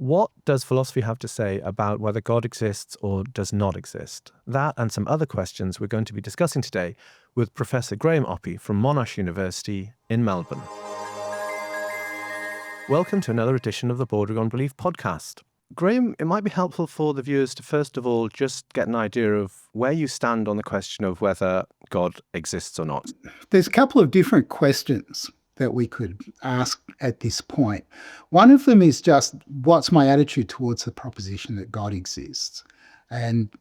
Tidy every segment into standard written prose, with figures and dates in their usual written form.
What does philosophy have to say about whether God exists or does not exist? That and some other questions we're going to be discussing today with Professor Graham Oppy from Monash University in Melbourne. Welcome to another edition of the Bordering on Belief podcast. Graham, it might be helpful for the viewers to first of all just get an idea of where you stand on the question of whether God exists or not. There's a couple of different questions that we could ask at this point. One of them is just, what's my attitude towards the proposition that God exists? And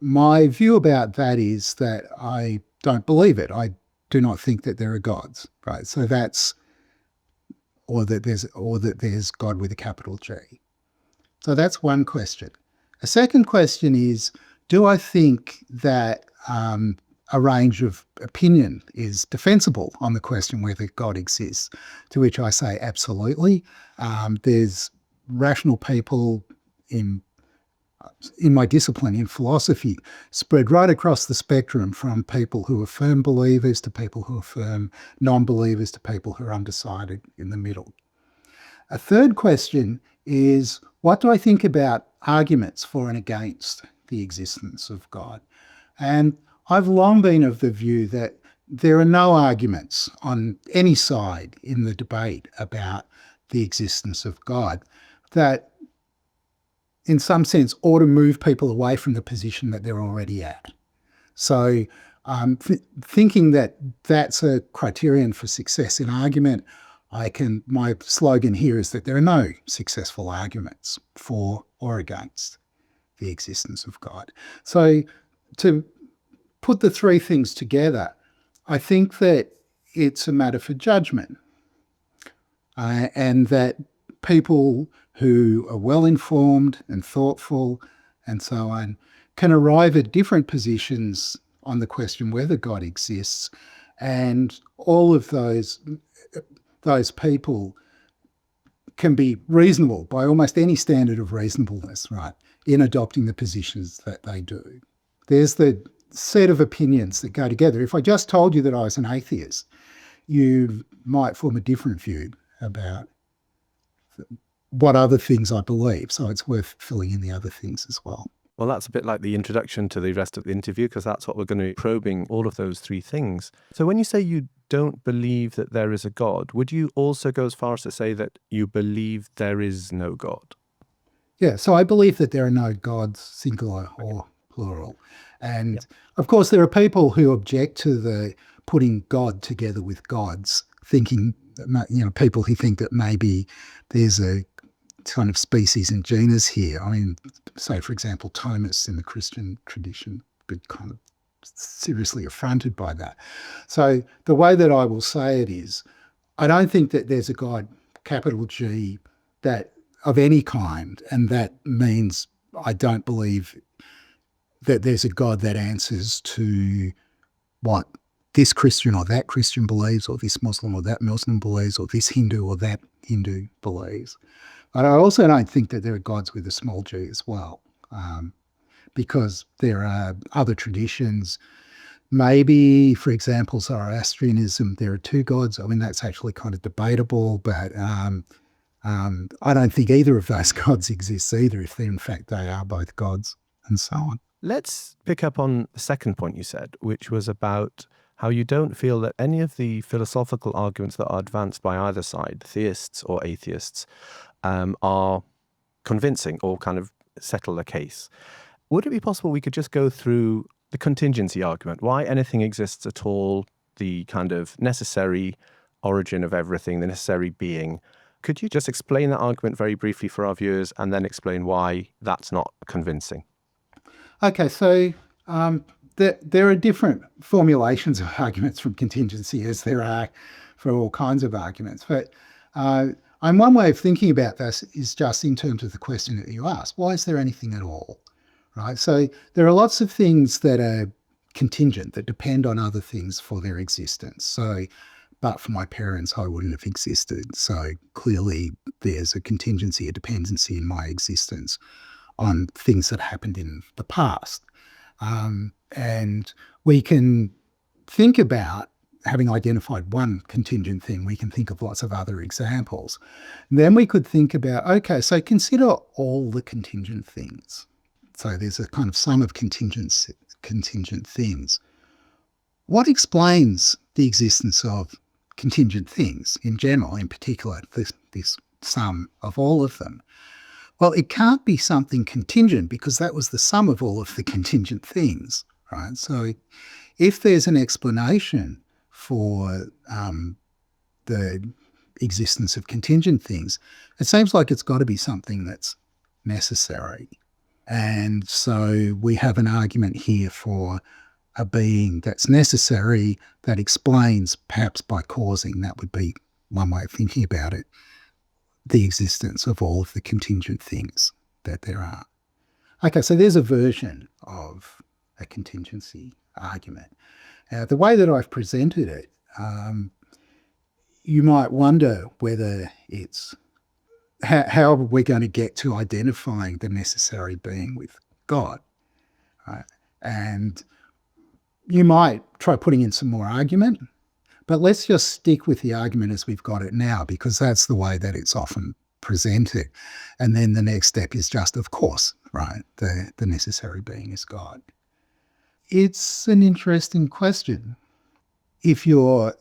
my view about that is that I don't believe it. I do not think that there are gods, right? So that's, or that there's God with a capital G. So that's one question. A second question is, do I think that a range of opinion is defensible on the question whether God exists? To which I say absolutely. There's rational people in my discipline, in philosophy, spread right across the spectrum, from people who are firm believers to people who are firm non-believers to people who are undecided in the middle. A third question is, what do I think about arguments for and against the existence of God? And I've long been of the view that there are no arguments on any side in the debate about the existence of God that, in some sense, ought to move people away from the position that they're already at. So thinking that that's a criterion for success in argument, my slogan here is that there are no successful arguments for or against the existence of God. So to put the three things together, I think that it's a matter for judgment, and that people who are well-informed and thoughtful and so on can arrive at different positions on the question whether God exists, and all of those people can be reasonable by almost any standard of reasonableness, right, in adopting the positions that they do. There's the set of opinions that go together. If I just told you that I was an atheist, you might form a different view about what other things I believe. So it's worth filling in the other things as well. Well, that's a bit like the introduction to the rest of the interview, because that's what we're going to be probing, all of those three things. So when you say you don't believe that there is a God, would you also go as far as to say that you believe there is no God? Yeah, so I believe that there are no gods, singular or plural. And of course, there are people who object to the putting God together with gods, thinking, people who think that maybe there's a kind of species and genus here. I mean, say, for example, Thomists in the Christian tradition would kind of seriously affronted by that. So the way that I will say it is, I don't think that there's a God, capital G, that of any kind, and that means I don't believe that there's a God that answers to what this Christian or that Christian believes, or this Muslim or that Muslim believes, or this Hindu or that Hindu believes. But I also don't think that there are gods with a small g as well, because there are other traditions. Maybe, for example, Zoroastrianism, there are two gods. I mean, that's actually kind of debatable, but I don't think either of those gods exists either, if in fact they are both gods, and so on. Let's pick up on the second point you said, which was about how you don't feel that any of the philosophical arguments that are advanced by either side, theists or atheists, are convincing or kind of settle the case. Would it be possible we could just go through the contingency argument, why anything exists at all, the kind of necessary origin of everything, the necessary being? Could you just explain that argument very briefly for our viewers, and then explain why that's not convincing? Okay, so there are different formulations of arguments from contingency, as there are for all kinds of arguments. But one way of thinking about this is just in terms of the question that you asked. Why is there anything at all? Right? So there are lots of things that are contingent, that depend on other things for their existence. So, but for my parents, I wouldn't have existed. So clearly there's a contingency, a dependency in my existence on things that happened in the past. And we can think about having identified one contingent thing, we can think of lots of other examples. And then we could think about, okay, so consider all the contingent things. So there's a kind of sum of contingent things. What explains the existence of contingent things in general, in particular, this sum of all of them? Well, it can't be something contingent because that was the sum of all of the contingent things, right? So if there's an explanation for the existence of contingent things, it seems like it's got to be something that's necessary. And so we have an argument here for a being that's necessary that explains, perhaps by causing, that would be one way of thinking about it, the existence of all of the contingent things that there are. Okay, so there's a version of a contingency argument. The way that I've presented it, you might wonder whether it's how are we going to get to identifying the necessary being with God, right? And you might try putting in some more argument, but let's just stick with the argument as we've got it now, because that's the way that it's often presented. And then the next step is just, of course, right, the necessary being is God. It's an interesting question. If you're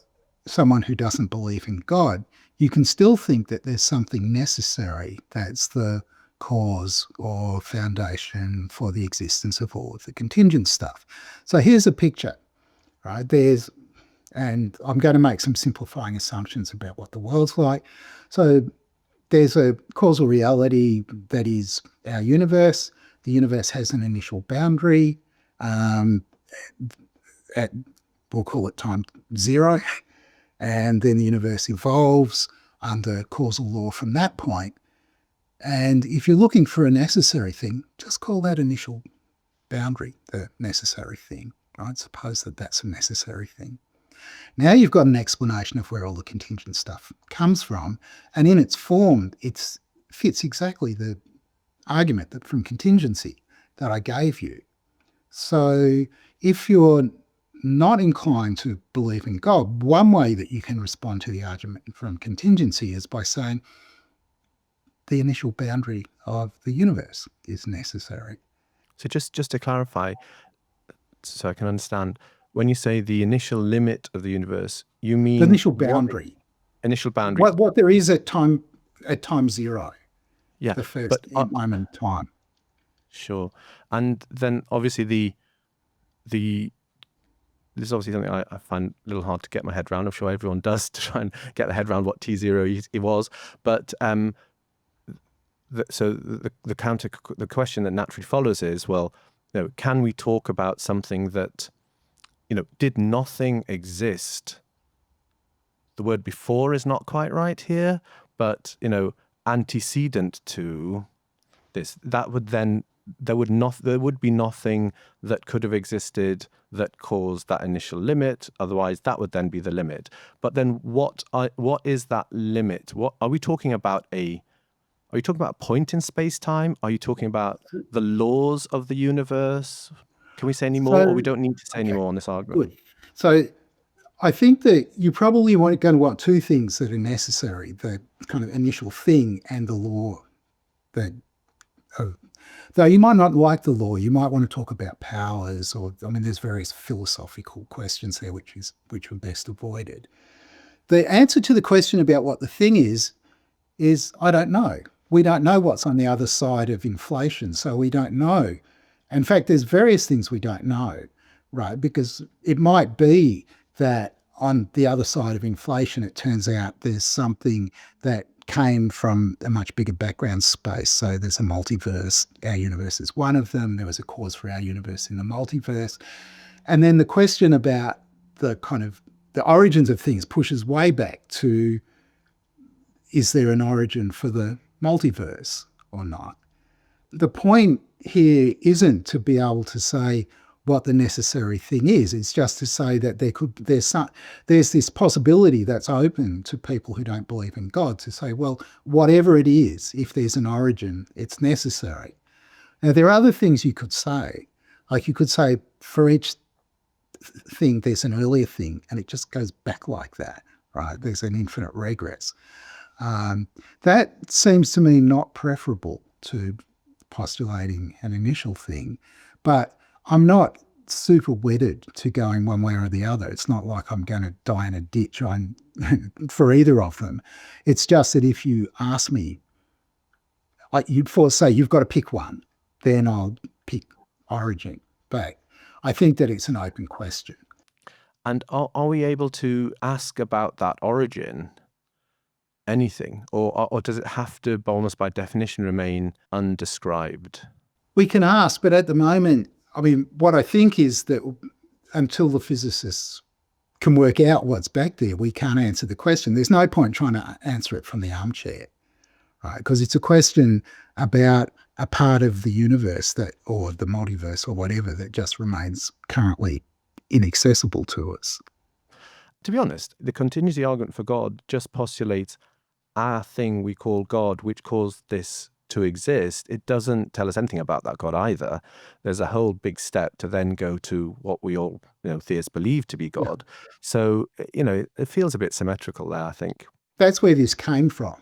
someone who doesn't believe in God, you can still think that there's something necessary that's the cause or foundation for the existence of all of the contingent stuff. So here's a picture, right? And I'm going to make some simplifying assumptions about what the world's like. So there's a causal reality that is our universe. The universe has an initial boundary at, we'll call it time 0, and then the universe evolves under causal law from that point. And if you're looking for a necessary thing, just call that initial boundary the necessary thing, right? Suppose that that's a necessary thing. Now you've got an explanation of where all the contingent stuff comes from, and in its form, it fits exactly the argument that from contingency that I gave you. So if you're not inclined to believe in God, one way that you can respond to the argument from contingency is by saying the initial boundary of the universe is necessary. So just to clarify, so I can understand, when you say the initial limit of the universe, you mean The initial boundary. Initial boundary. What there is at time 0. Yeah, the first moment in time. Sure. And then obviously this is obviously something I find a little hard to get my head around. I'm sure everyone does, to try and get their head around what T0 was. But the question that naturally follows is, well, can we talk about something that, did nothing exist? The word before is not quite right here, but, antecedent to this, that would then, there would be nothing that could have existed that caused that initial limit. Otherwise, that would then be the limit. But then what is that limit? What are we talking about? Are you talking about a point in space-time? Are you talking about the laws of the universe? Can we say any more, or we don't need to say any more on this argument? Good. So I think that you probably going to want two things that are necessary, the kind of initial thing and the law. Though you might not like the law, you might want to talk about powers, or, there's various philosophical questions there which are best avoided. The answer to the question about what the thing is I don't know. We don't know what's on the other side of inflation, so we don't know. In fact, there's various things we don't know, right? Because it might be that on the other side of inflation, it turns out there's something that came from a much bigger background space. So there's a multiverse. Our universe is one of them. There was a cause for our universe in the multiverse. And then the question about the kind of the origins of things pushes way back to, is there an origin for the multiverse or not? The point here isn't to be able to say what the necessary thing is. It's just to say that there's this possibility that's open to people who don't believe in God to say, well, whatever it is, if there's an origin, it's necessary. Now, there are other things you could say. Like you could say for each thing, there's an earlier thing, and it just goes back like that, right? There's an infinite regress. That seems to me not preferable to postulating an initial thing, but I'm not super wedded to going one way or the other. It's not like I'm going to die in a ditch for either of them. It's just that if you ask me, like you'd say you've got to pick one, then I'll pick origin. But I think that it's an open question. And are we able to ask about that origin anything, or does it have to, almost by definition, remain undescribed? We can ask, but at the moment, I mean, what I think is that until the physicists can work out what's back there, we can't answer the question. There's no point trying to answer it from the armchair, right? Because it's a question about a part of the universe or the multiverse or whatever that just remains currently inaccessible to us. To be honest, the contingency argument for God just postulates a thing we call God, which caused this to exist. It doesn't tell us anything about that God either. There's a whole big step to then go to what we all, theists believe to be God. Yeah. So, it feels a bit symmetrical there, I think. That's where this came from.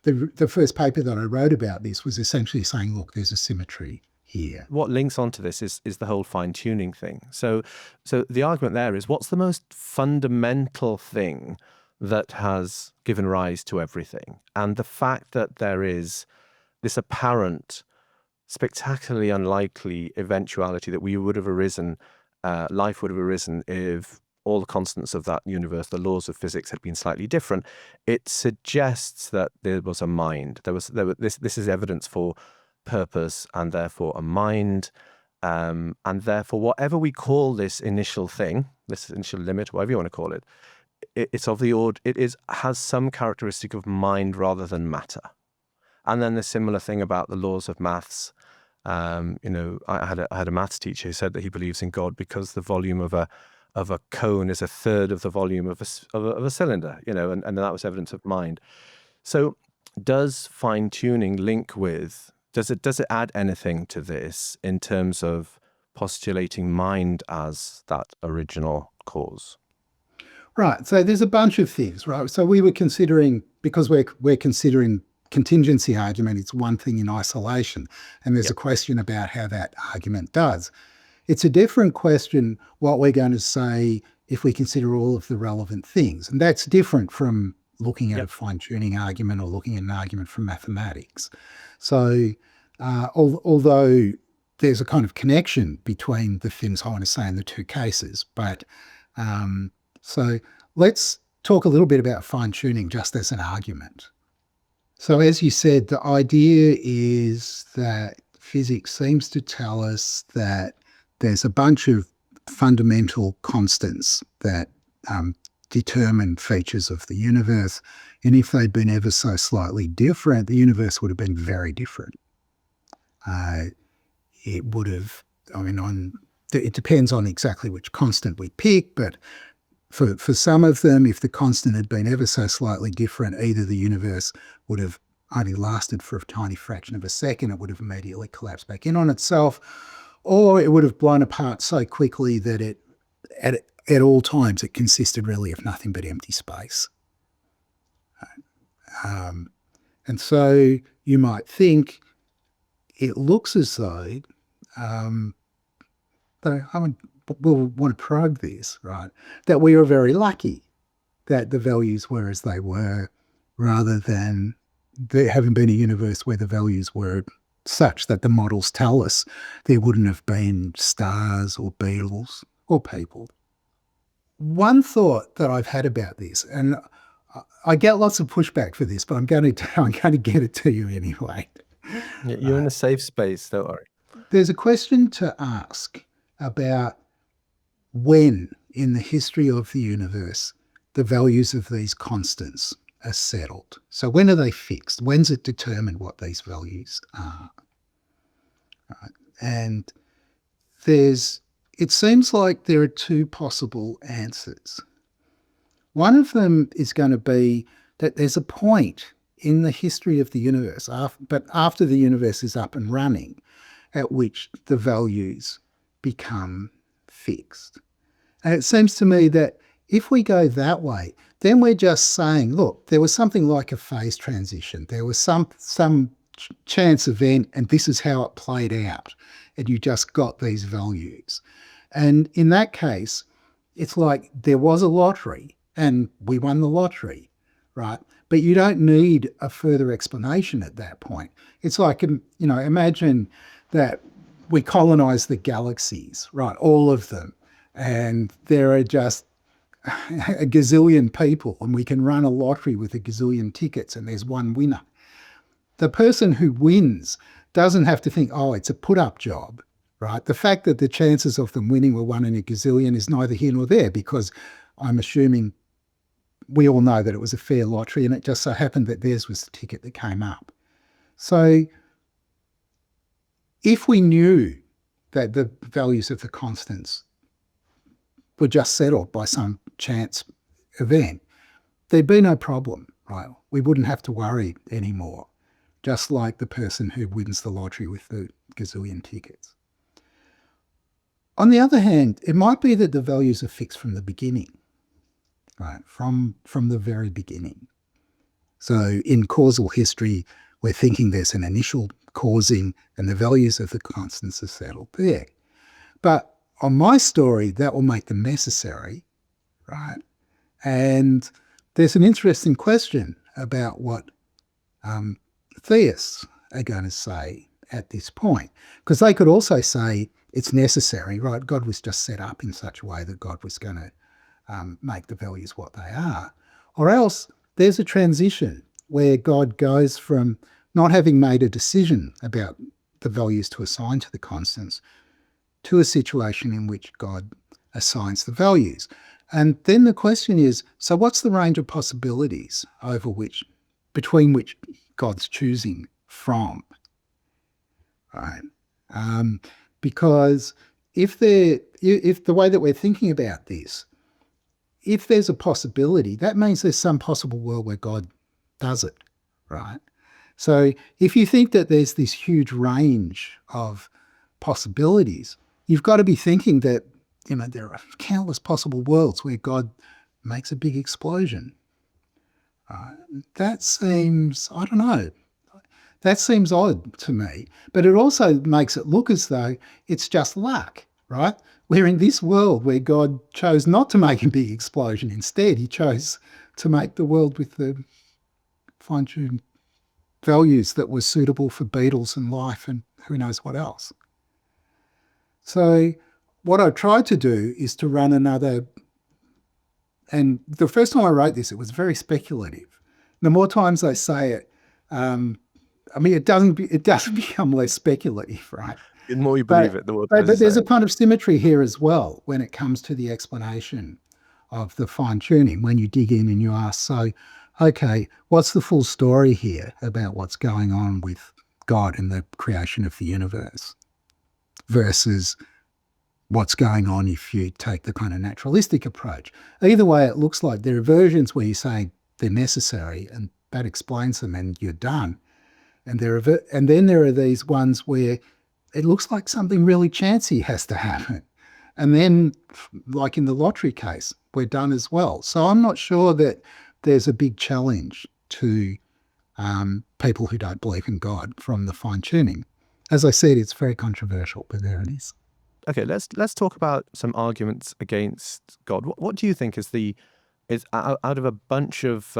The first paper that I wrote about this was essentially saying, look, there's a symmetry here. What links onto this is the whole fine-tuning thing. So the argument there is, what's the most fundamental thing that has given rise to everything? And the fact that there is this apparent, spectacularly unlikely eventuality that life would have arisen if all the constants of that universe, the laws of physics, had been slightly different. It suggests that there was a mind. This is evidence for purpose, and therefore a mind, and therefore whatever we call this initial thing, this initial limit, whatever you want to call it, it's of the order. Has some characteristic of mind rather than matter. And then the similar thing about the laws of maths. I had a maths teacher who said that he believes in God because the volume of a cone is a third of the volume of a cylinder. And that was evidence of mind. So, does fine-tuning link with? Does it add anything to this in terms of postulating mind as that original cause? Right. So there's a bunch of things, right? So we were considering, because we're considering contingency argument, it's one thing in isolation. And there's a question about how that argument does. It's a different question what we're going to say if we consider all of the relevant things. And that's different from looking at a fine-tuning argument or looking at an argument from mathematics. So although there's a kind of connection between the things I want to say in the two cases, but so let's talk a little bit about fine-tuning just as an argument. So as you said, the idea is that physics seems to tell us that there's a bunch of fundamental constants that determine features of the universe. And if they'd been ever so slightly different, the universe would have been very different. It would have, it depends on exactly which constant we pick, but for some of them, if the constant had been ever so slightly different, either the universe would have only lasted for a tiny fraction of a second, it would have immediately collapsed back in on itself, or it would have blown apart so quickly that at all times it consisted really of nothing but empty space. And so you might think it looks as though we'll want to probe this, right? That we were very lucky that the values were as they were, rather than there having been a universe where the values were such that the models tell us there wouldn't have been stars or beetles or people. One thought that I've had about this, and I get lots of pushback for this, but I'm going to get it to you anyway. You're in a safe space, don't worry. There's a question to ask about when in the history of the universe the values of these constants are settled. So when are they fixed? When's it determined what these values are? Right. And it seems like there are two possible answers. One of them is going to be that there's a point in the history of the universe, but after the universe is up and running, at which the values become fixed. And it seems to me that if we go that way, then we're just saying, look, there was something like a phase transition. There was some chance event, and this is how it played out. And you just got these values. And in that case, it's like there was a lottery and we won the lottery, right? But you don't need a further explanation at that point. It's like, imagine that we colonize the galaxies, right? All of them. And there are just a gazillion people, and we can run a lottery with a gazillion tickets, and there's one winner. The person who wins doesn't have to think, oh, it's a put-up job, right? The fact that the chances of them winning were 1 in a gazillion is neither here nor there, because I'm assuming we all know that it was a fair lottery, and it just so happened that theirs was the ticket that came up. So if we knew that the values of the constants were just settled by some chance event, there'd be no problem, right? We wouldn't have to worry anymore, just like the person who wins the lottery with the gazillion tickets. On the other hand, it might be that the values are fixed from the beginning, right? From the very beginning. So in causal history, we're thinking there's an initial causing and the values of the constants are settled there. But on my story, that will make them necessary, right? And there's an interesting question about what theists are going to say at this point, because they could also say it's necessary, right? God was just set up in such a way that God was going to make the values what they are. Or else there's a transition where God goes from not having made a decision about the values to assign to the constants to a situation in which God assigns the values. And then the question is, so what's the range of possibilities between which God's choosing from, right? Because if the way that we're thinking about this, if there's a possibility, that means there's some possible world where God does it, right? So if you think that there's this huge range of possibilities, you've got to be thinking that, there are countless possible worlds where God makes a big explosion. That seems, I don't know, that seems odd to me. But it also makes it look as though it's just luck, right? We're in this world where God chose not to make a big explosion. Instead, he chose to make the world with the fine-tuned values that were suitable for beetles and life and who knows what else. So what I tried to do is to run another, and the first time I wrote this, it was very speculative. The more times I say it, it doesn't become less speculative, right? The more you believe it, the more. But there's a kind of symmetry here as well when it comes to the explanation of the fine-tuning, when you dig in and you ask, so, okay, what's the full story here about what's going on with God and the creation of the universe versus what's going on if you take the kind of naturalistic approach? Either way, it looks like there are versions where you say they're necessary and that explains them and you're done. And then there are these ones where it looks like something really chancy has to happen. And then, like in the lottery case, we're done as well. So I'm not sure that there's a big challenge to people who don't believe in God from the fine-tuning. As I said, it's very controversial, but there it is. Okay, let's talk about some arguments against God. What do you think is out of a bunch of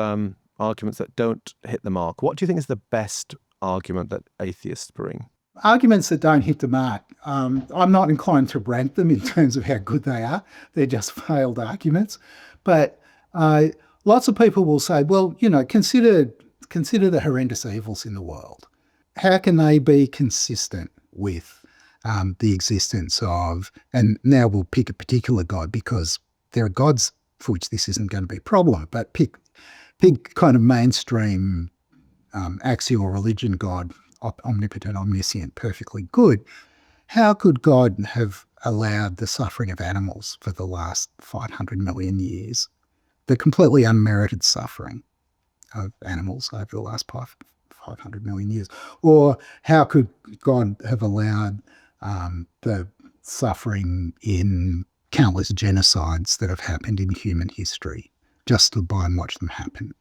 arguments that don't hit the mark, what do you think is the best argument that atheists bring? Arguments that don't hit the mark, I'm not inclined to rank them in terms of how good they are. They're just failed arguments. But lots of people will say, well, consider the horrendous evils in the world. How can they be consistent with the existence of, and now we'll pick a particular God because there are gods for which this isn't going to be a problem, but pick kind of mainstream axial religion God, omnipotent, omniscient, perfectly good. How could God have allowed the suffering of animals for the last 500 million years? The completely unmerited suffering of animals over the last 500 million years. Or how could God have allowed the suffering in countless genocides that have happened in human history, just stood by and watched them happen.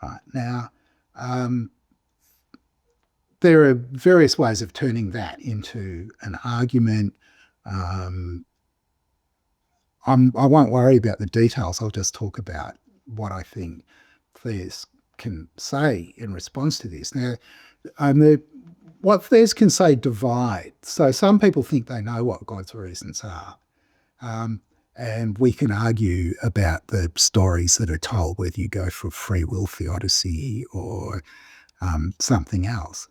Right now, there are various ways of turning that into an argument. I won't worry about the details. I'll just talk about what I think theists can say in response to this. Now, what theists can say divide. So some people think they know what God's reasons are. And we can argue about the stories that are told, whether you go for free will theodicy or something else.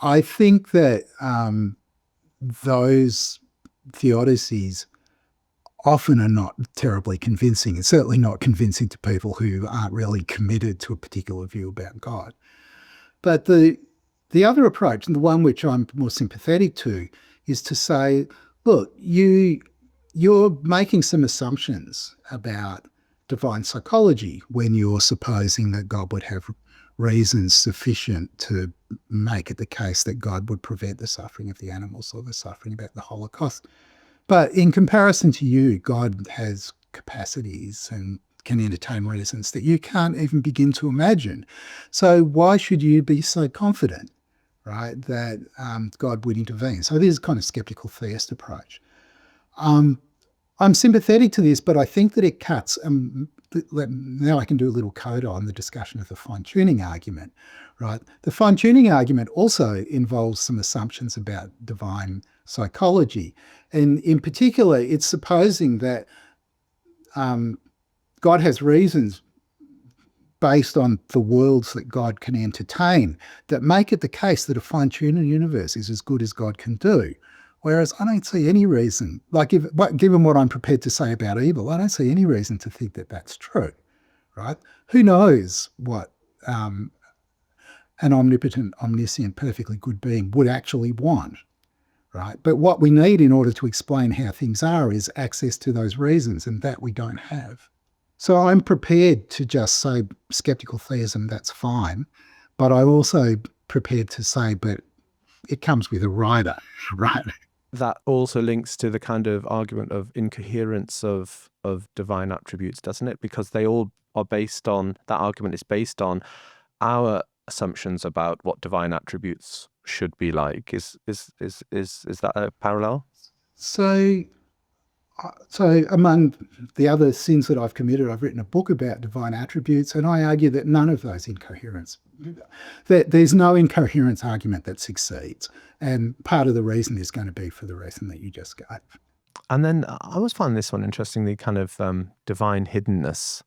I think that those theodicies often are not terribly convincing. It's certainly not convincing to people who aren't really committed to a particular view about God. But the other approach, and the one which I'm more sympathetic to, is to say, look, you're making some assumptions about divine psychology when you're supposing that God would have reasons sufficient to make it the case that God would prevent the suffering of the animals or the suffering about the Holocaust. But in comparison to you, God has capacities and can entertain reasons that you can't even begin to imagine. So why should you be so confident, right, that God would intervene? So this is kind of skeptical theist approach. I'm sympathetic to this, but I think that it cuts. Now I can do a little coda on the discussion of the fine-tuning argument, right? The fine-tuning argument also involves some assumptions about divine psychology. And in particular, it's supposing that God has reasons based on the worlds that God can entertain that make it the case that a fine-tuning universe is as good as God can do. Whereas I don't see any reason, given what I'm prepared to say about evil, I don't see any reason to think that that's true, right? Who knows what an omnipotent, omniscient, perfectly good being would actually want, right? But what we need in order to explain how things are is access to those reasons, and that we don't have. So I'm prepared to just say skeptical theism, that's fine, but I'm also prepared to say, but it comes with a rider, right? That also links to the kind of argument of incoherence of divine attributes, doesn't it? Because they all are based on, that argument is based on our assumptions about what divine attributes should be like. Is that a parallel? So among the other sins that I've committed, I've written a book about divine attributes, and I argue that none of those incoherence, there's no incoherence argument that succeeds. And part of the reason is going to be for the reason that you just gave. And then I always find this one interesting, the kind of divine hiddenness.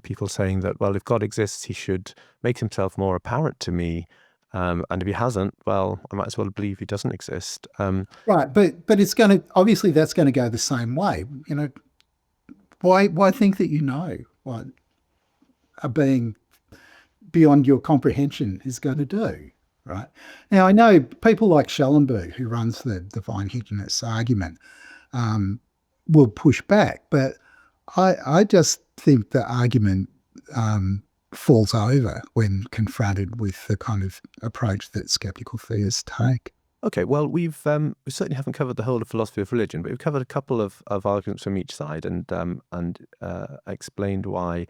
People saying that, well, if God exists, he should make himself more apparent to me. And if he hasn't, well, I might as well believe he doesn't exist. Right, but it's going to, obviously that's going to go the same way. Why think that you know what a being beyond your comprehension is going to do, right? Now, I know people like Schellenberg, who runs the divine hiddenness argument, will push back, but I just think the argument falls over when confronted with the kind of approach that skeptical theists take. Okay, well, we certainly haven't covered the whole of philosophy of religion, but we've covered a couple of arguments from each side and explained why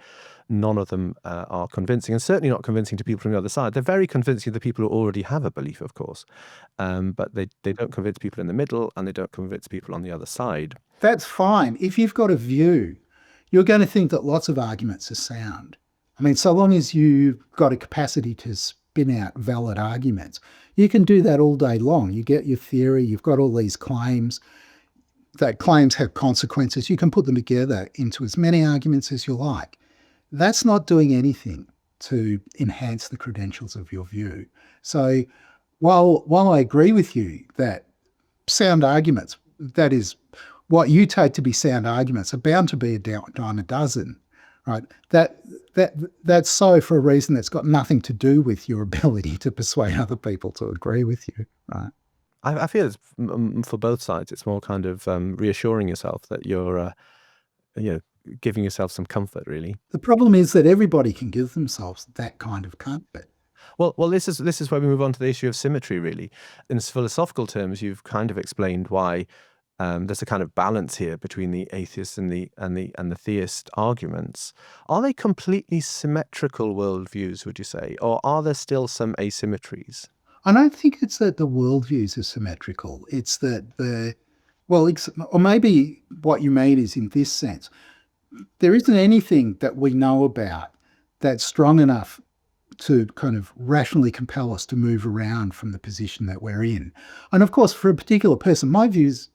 none of them are convincing, and certainly not convincing to people from the other side. They're very convincing to people who already have a belief, of course, but they don't convince people in the middle, and they don't convince people on the other side. That's fine. If you've got a view, you're going to think that lots of arguments are sound. I mean, so long as you've got a capacity to spin out valid arguments, you can do that all day long. You get your theory, you've got all these claims. That claims have consequences. You can put them together into as many arguments as you like. That's not doing anything to enhance the credentials of your view. So while I agree with you that sound arguments, that is, what you take to be sound arguments, are bound to be a dime a dozen, right? That's so for a reason that's got nothing to do with your ability to persuade other people to agree with you, right? I feel it's, for both sides, it's more kind of reassuring yourself that you're, giving yourself some comfort, really. The problem is that everybody can give themselves that kind of comfort. Well, this is where we move on to the issue of symmetry, really. In philosophical terms, you've kind of explained why there's a kind of balance here between the atheist and the theist arguments. Are they completely symmetrical worldviews, would you say, or are there still some asymmetries? I don't think it's that the worldviews are symmetrical. It's that or maybe what you mean is in this sense, there isn't anything that we know about that's strong enough to kind of rationally compel us to move around from the position that we're in. And of course, for a particular person, my views,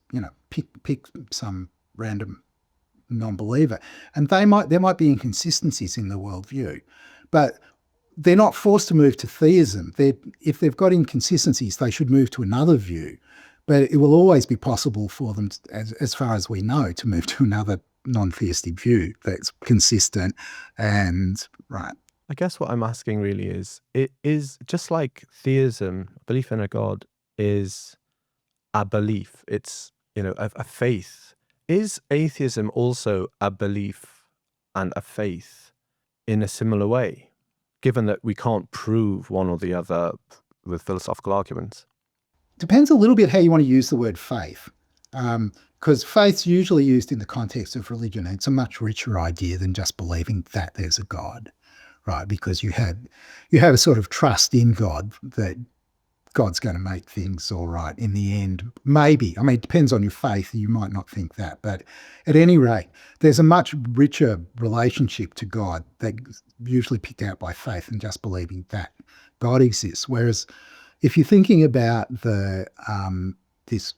pick some random non-believer, and there might be inconsistencies in the worldview, but they're not forced to move to theism. If they've got inconsistencies, they should move to another view. But it will always be possible for them, as far as we know, to move to another non-theistic view that's consistent and right. I guess what I'm asking really is, it is just like theism, belief in a God, is a belief. It's, a faith. Is atheism also a belief and a faith in a similar way, given that we can't prove one or the other with philosophical arguments? Depends a little bit how you want to use the word faith. Because faith's usually used in the context of religion, and it's a much richer idea than just believing that there's a God, right? Because you have a sort of trust in God that God's going to make things all right in the end. Maybe. I mean, it depends on your faith. You might not think that. But at any rate, there's a much richer relationship to God that's usually picked out by faith than just believing that God exists. Whereas if you're thinking about this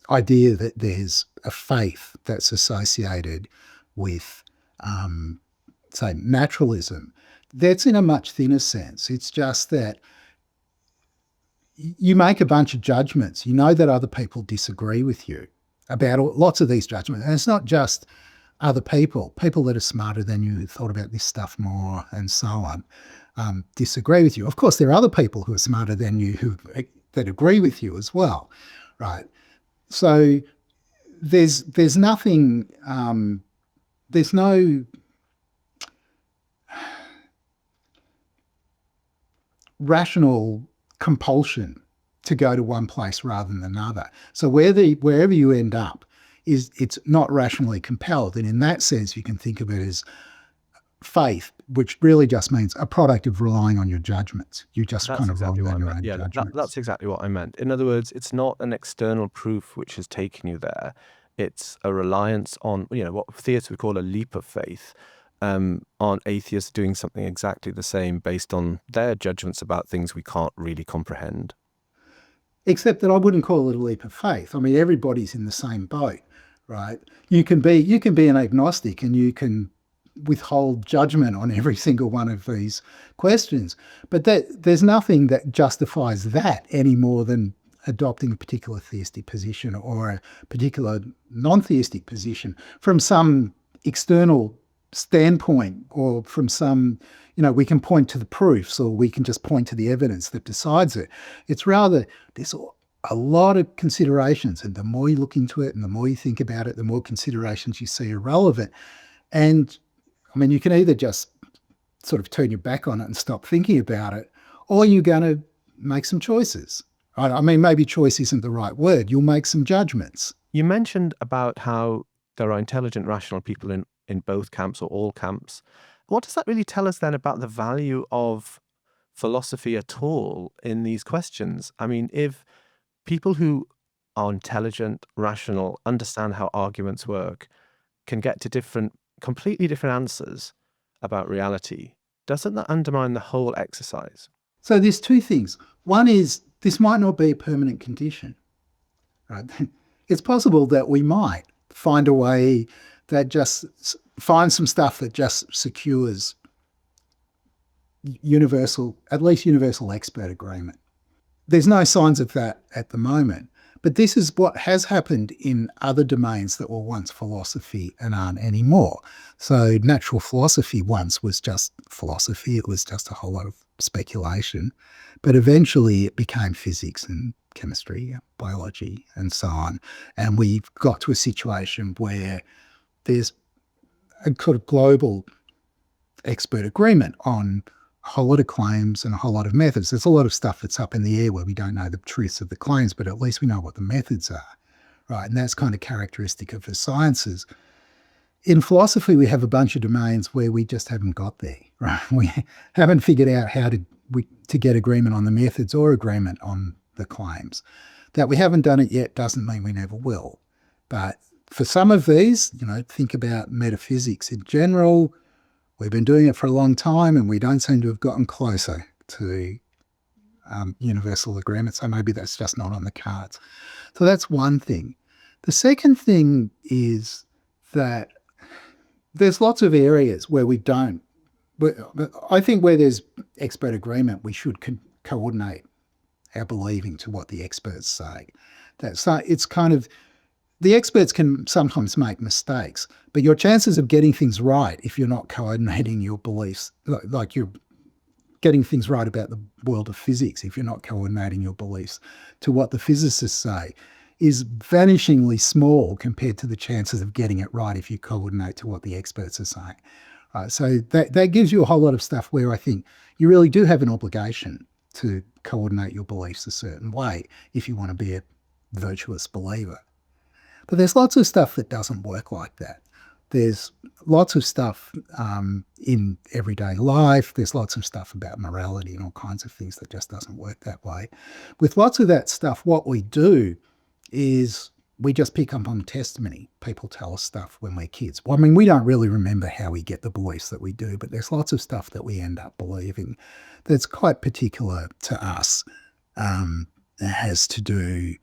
idea that there's a faith that's associated with, say, naturalism, that's in a much thinner sense. It's just that you make a bunch of judgments. You know that other people disagree with you about lots of these judgments. And it's not just other people that are smarter than you, who thought about this stuff more and so on, disagree with you. Of course, there are other people who are smarter than you that agree with you as well, right? So there's nothing, there's no rational compulsion to go to one place rather than another. So wherever you end up, it's not rationally compelled. And in that sense, you can think of it as faith, which really just means a product of relying on your judgments. You just kind of rely on your own judgments. That's exactly what I meant. In other words, it's not an external proof which has taken you there. It's a reliance on, what theists would call a leap of faith, on atheists doing something exactly the same based on their judgments about things we can't really comprehend. Except that I wouldn't call it a leap of faith. I mean, everybody's in the same boat, right? You can be an agnostic and you can withhold judgment on every single one of these questions, but there's nothing that justifies that any more than adopting a particular theistic position or a particular non-theistic position from some external standpoint, or from some, we can point to the proofs, or we can just point to the evidence that decides it. It's rather, there's a lot of considerations, and the more you look into it and the more you think about it, the more considerations you see are relevant. And I mean, you can either just sort of turn your back on it and stop thinking about it, or you're going to make some choices. I mean, maybe choice isn't the right word. You'll make some judgments. You mentioned about how there are intelligent, rational people in both camps or all camps. What does that really tell us then about the value of philosophy at all in these questions? I mean, if people who are intelligent, rational, understand how arguments work, can get to completely different answers about reality, doesn't that undermine the whole exercise? So there's two things. One is, this might not be a permanent condition, right? It's possible that we might find a way that just finds some stuff that just secures at least universal expert agreement. There's no signs of that at the moment, but this is what has happened in other domains that were once philosophy and aren't anymore. So natural philosophy once was just philosophy. It was just a whole lot of speculation, but eventually it became physics and chemistry, biology, and so on. And we've got to a situation where there's a sort of global expert agreement on a whole lot of claims and a whole lot of methods. There's a lot of stuff that's up in the air where we don't know the truths of the claims, but at least we know what the methods are, right? And that's kind of characteristic of the sciences. In philosophy, we have a bunch of domains where we just haven't got there, right? We haven't figured out how to get agreement on the methods or agreement on the claims. That we haven't done it yet doesn't mean we never will. But for some of these, think about metaphysics in general. We've been doing it for a long time and we don't seem to have gotten closer to universal agreement. So maybe that's just not on the cards. So that's one thing. The second thing is that there's lots of areas where we don't. I think where there's expert agreement, we should coordinate our believing to what the experts say. It's kind of, the experts can sometimes make mistakes, but your chances of getting things right if you're not coordinating your beliefs, like you're getting things right about the world of physics, if you're not coordinating your beliefs to what the physicists say, is vanishingly small compared to the chances of getting it right if you coordinate to what the experts are saying. So that gives you a whole lot of stuff where I think you really do have an obligation to coordinate your beliefs a certain way if you want to be a virtuous believer. But there's lots of stuff that doesn't work like that. There's lots of stuff in everyday life. There's lots of stuff about morality and all kinds of things that just doesn't work that way. With lots of that stuff, what we do is we just pick up on testimony. People tell us stuff when we're kids. Well, I mean, we don't really remember how we get the beliefs that we do, but there's lots of stuff that we end up believing that's quite particular to us. It has to do,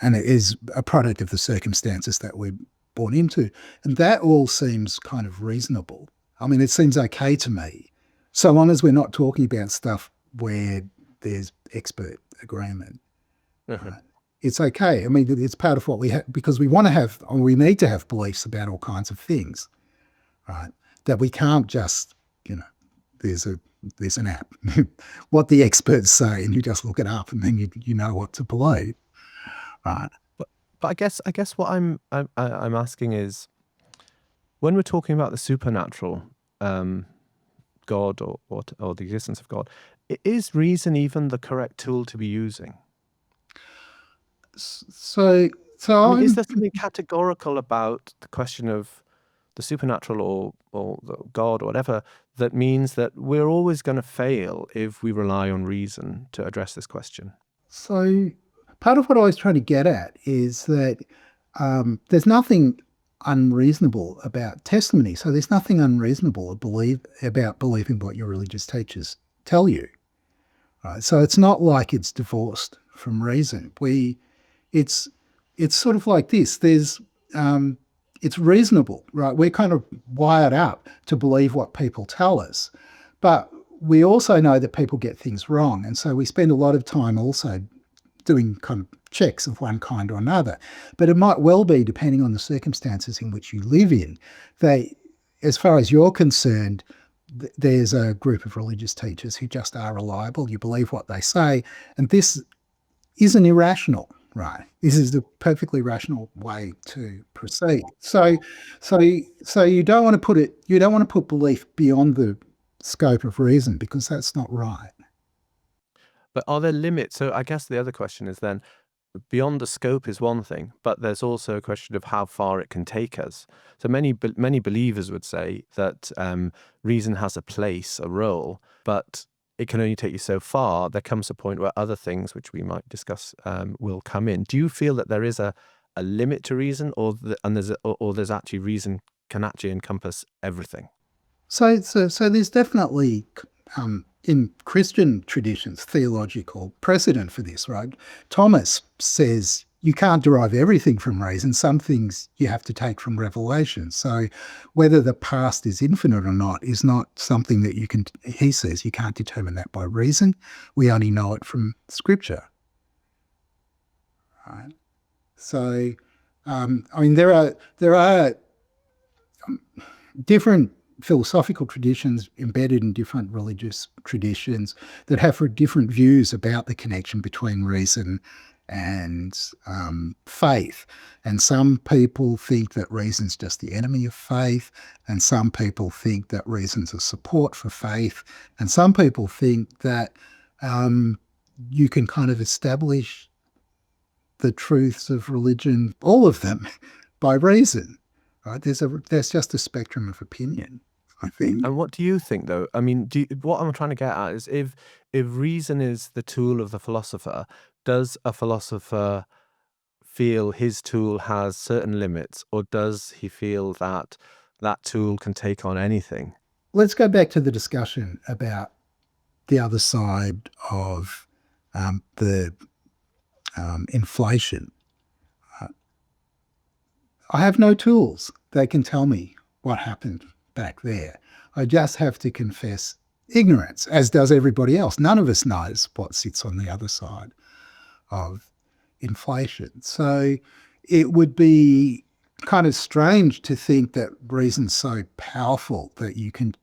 and it is a product of the circumstances that we're born into. And that all seems kind of reasonable. I mean, it seems okay to me, so long as we're not talking about stuff where there's expert agreement. Uh-huh. Right? It's okay. I mean, it's part of what we have, because we want to have, or we need to have beliefs about all kinds of things, right? That we can't just, there's an app, what the experts say, and you just look it up, and then you know what to believe, right? But I guess what I'm asking is, when we're talking about the supernatural, God or the existence of God, is reason even the correct tool to be using? So I mean, is there something categorical about the question of the supernatural or the God or whatever that means that we're always going to fail if we rely on reason to address this question? So part of what I was trying to get at is that there's nothing unreasonable about testimony. So there's nothing unreasonable about believing what your religious teachers tell you. Right? So it's not like it's divorced from reason. It's sort of like this. It's reasonable, right? We're kind of wired up to believe what people tell us, but we also know that people get things wrong, and so we spend a lot of time also doing kind of checks of one kind or another. But it might well be, depending on the circumstances in which you live in, that as far as you're concerned, there's a group of religious teachers who just are reliable. You believe what they say, and this isn't irrational. Right. This is the perfectly rational way to proceed. So you don't want to put belief beyond the scope of reason, because that's not right. But are there limits? So I guess the other question is then, beyond the scope is one thing, but there's also a question of how far it can take us. So many believers would say that reason has a place, a role, but it can only take you so far. There comes a point where other things, which we might discuss, will come in. Do you feel that there is a limit to reason, or there's actually reason can actually encompass everything? So there's definitely in Christian traditions theological precedent for this, right? Thomas says you can't derive everything from reason. Some things you have to take from revelation. So whether the past is infinite or not is not something that he says you can't determine that by reason. We only know it from Scripture. Right? So, I mean, there are different philosophical traditions embedded in different religious traditions that have different views about the connection between reason and faith. And some people think that reason's just the enemy of faith, and some people think that reason's a support for faith, and some people think that you can kind of establish the truths of religion, all of them, by reason. Right? There's just a spectrum of opinion, I think. And what do you think, though? I mean, what I'm trying to get at is if reason is the tool of the philosopher, does a philosopher feel his tool has certain limits, or does he feel that that tool can take on anything? Let's go back to the discussion about the other side of the inflation. I have no tools that can tell me what happened back there. I just have to confess ignorance, as does everybody else. None of us knows what sits on the other side of inflation. So it would be kind of strange to think that reason's so powerful that you can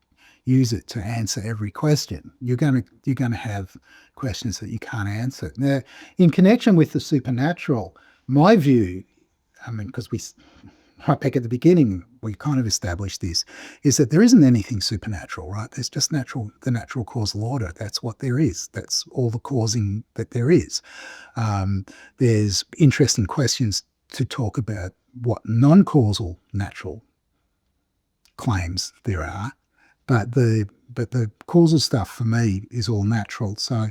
use it to answer every question. You're going to have questions that you can't answer. Now, in connection with the supernatural, my view, I mean, because right back at the beginning, we kind of established this, is that there isn't anything supernatural, right? There's just the natural causal order. That's what there is. That's all the causing that there is. There's interesting questions to talk about what non-causal natural claims there are, but the causal stuff for me is all natural. So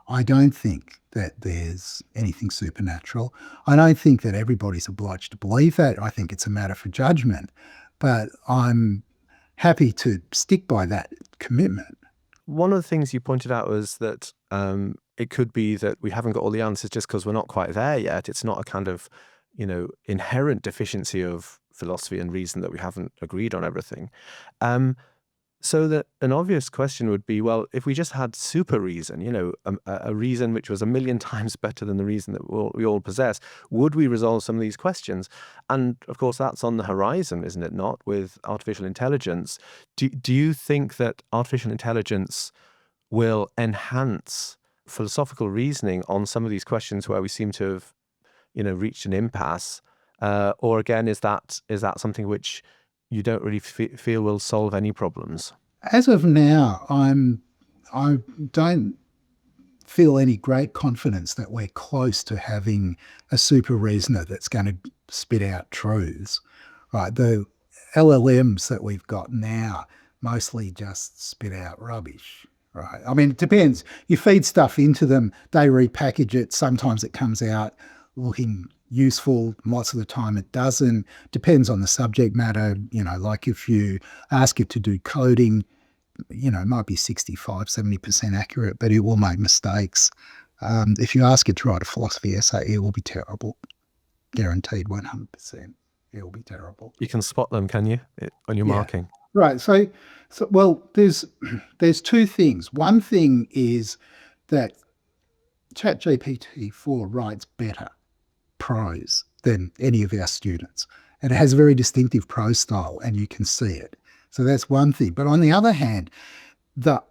I don't think that there's anything supernatural. I don't think that everybody's obliged to believe that. I think it's a matter for judgment, but I'm happy to stick by that commitment. One of the things you pointed out was that it could be that we haven't got all the answers just because we're not quite there yet. It's not a kind of, inherent deficiency of philosophy and reason that we haven't agreed on everything. So that an obvious question would be, well, if we just had super reason, a reason which was 1,000,000 times better than the reason that we all possess, would we resolve some of these questions? And of course, that's on the horizon, isn't it not, with artificial intelligence? Do you think that artificial intelligence will enhance philosophical reasoning on some of these questions where we seem to have, reached an impasse? Or again, is that something which you don't really feel will solve any problems? As of now, I don't feel any great confidence that we're close to having a super reasoner that's going to spit out truths. Right? The LLMs that we've got now mostly just spit out rubbish. Right? I mean, it depends. You feed stuff into them, they repackage it. Sometimes it comes out looking useful. Lots of the time it doesn't. Depends on the subject matter. Like if you ask it to do coding, it might be 65, 70% accurate, but it will make mistakes. If you ask it to write a philosophy essay, it will be terrible. Guaranteed 100%. It will be terrible. You can spot them, can you, on your marking? Right. So well, there's two things. One thing is that ChatGPT-4 writes better prose than any of our students. And it has a very distinctive prose style, and you can see it. So that's one thing. But on the other hand, the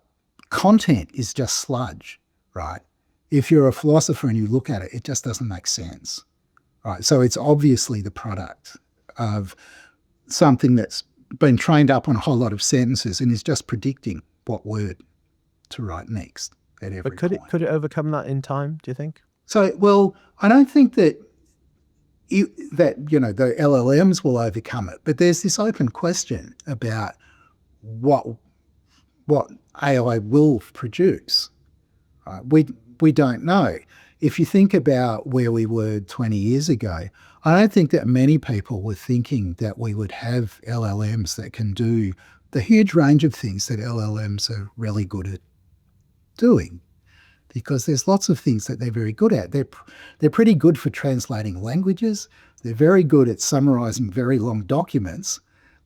content is just sludge, right? If you're a philosopher and you look at it, it just doesn't make sense, right? So it's obviously the product of something that's been trained up on a whole lot of sentences and is just predicting what word to write next at every But could it overcome that in time, do you think? So, well, I don't think that the LLMs will overcome it, but there's this open question about what AI will produce. We don't know. If you think about where we were 20 years ago, I don't think that many people were thinking that we would have LLMs that can do the huge range of things that LLMs are really good at doing. Because there's lots of things that they're very good at. They're pretty good for translating languages. They're very good at summarizing very long documents.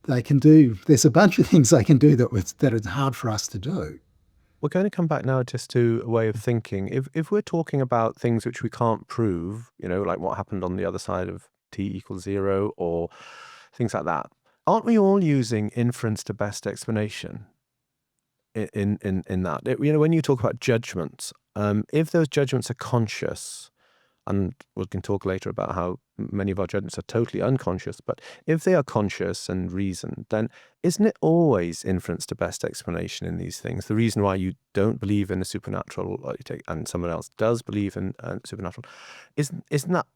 There's a bunch of things they can do that is hard for us to do. We're going to come back now just to a way of thinking. If we're talking about things which we can't prove, like what happened on the other side of t=0 or things like that, aren't we all using inference to best explanation in that? When you talk about judgments, if those judgments are conscious, and we can talk later about how many of our judgments are totally unconscious, but if they are conscious and reasoned, then isn't it always inference to best explanation in these things? The reason why you don't believe in the supernatural, and someone else does believe in supernatural, isn't that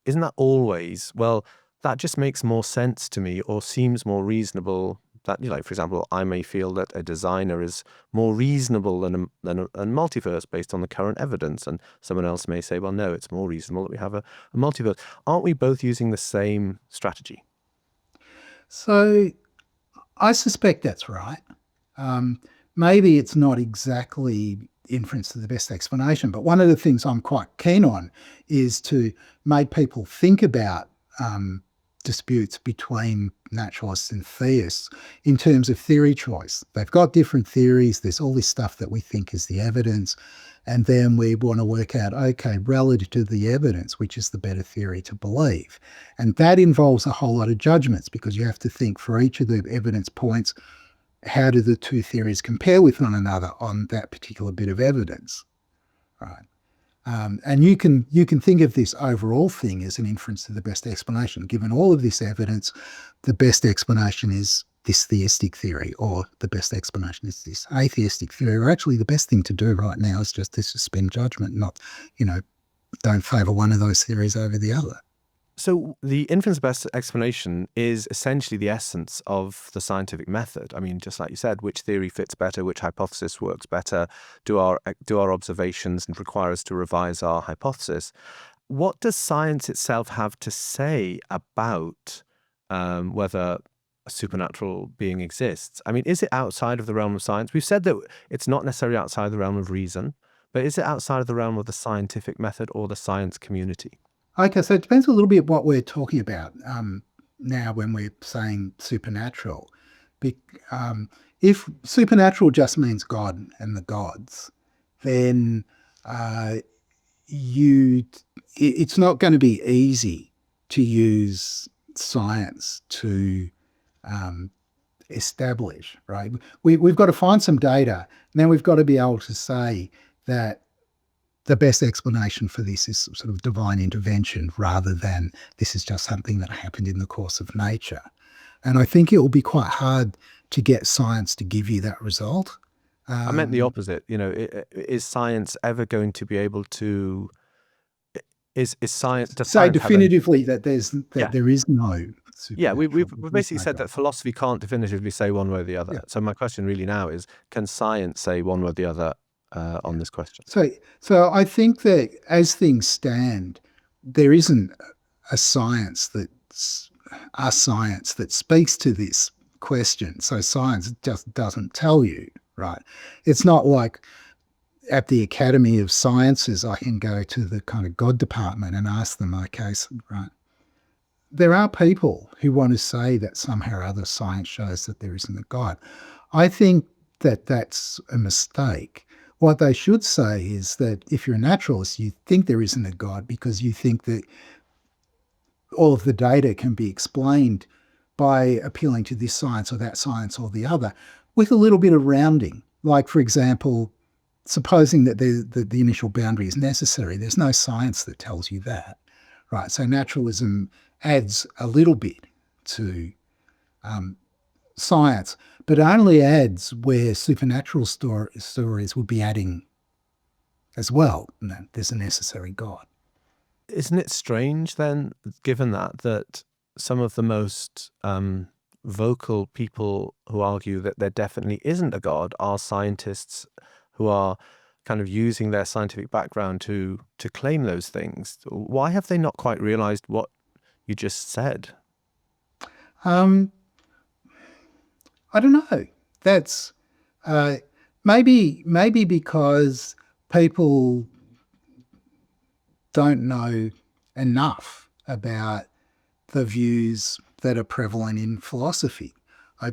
isn't that always, well, that just makes more sense to me or seems more reasonable? That, you know, for example, I may feel that a designer is more reasonable than a multiverse based on the current evidence, and someone else may say, well, no, it's more reasonable that we have a multiverse. Aren't we both using the same strategy? So I suspect that's right. Maybe it's not exactly inference to the best explanation, but one of the things I'm quite keen on is to make people think about disputes between naturalists and theists in terms of theory choice. They've got different theories. There's all this stuff that we think is the evidence. And then we want to work out, okay, relative to the evidence, which is the better theory to believe. And that involves a whole lot of judgments because you have to think for each of the evidence points, how do the two theories compare with one another on that particular bit of evidence, right? And you can think of this overall thing as an inference to the best explanation. Given all of this evidence, the best explanation is this theistic theory, or the best explanation is this atheistic theory, or actually the best thing to do right now is just to suspend judgment, not, don't favour one of those theories over the other. So the inference best explanation is essentially the essence of the scientific method. I mean, just like you said, which theory fits better, which hypothesis works better, do our observations and require us to revise our hypothesis. What does science itself have to say about whether a supernatural being exists? I mean, is it outside of the realm of science? We've said that it's not necessarily outside the realm of reason, but is it outside of the realm of the scientific method or the science community? Okay, so it depends a little bit what we're talking about now when we're saying supernatural. If supernatural just means God and the gods, then it's not going to be easy to use science to establish, right? We've got to find some data, and then we've got to be able to say that the best explanation for this is sort of divine intervention rather than this is just something that happened in the course of nature. And I think it will be quite hard to get science to give you that result. I meant the opposite. Is science ever going to be able to? Is science? Does say science definitively that there is no. Yeah, we've basically said that philosophy can't definitively say one way or the other. Yeah. So my question really now is, can science say one way or the other on this question? So I think that as things stand, there isn't a science that speaks to this question. So science just doesn't tell you, right? It's not like at the Academy of Sciences, I can go to the kind of God department and ask them, okay, right. There are people who want to say that somehow or other science shows that there isn't a God. I think that that's a mistake. What they should say is that if you're a naturalist, you think there isn't a God because you think that all of the data can be explained by appealing to this science or that science or the other with a little bit of rounding. Like, for example, supposing that the initial boundary is necessary, there's no science that tells you that, right? So naturalism adds a little bit to science, but only adds where supernatural stories would be adding as well. No, there's a necessary God. Isn't it strange then, given that some of the most vocal people who argue that there definitely isn't a God are scientists who are kind of using their scientific background to claim those things? Why have they not quite realized what you just said? I don't know. That's maybe because people don't know enough about the views that are prevalent in philosophy.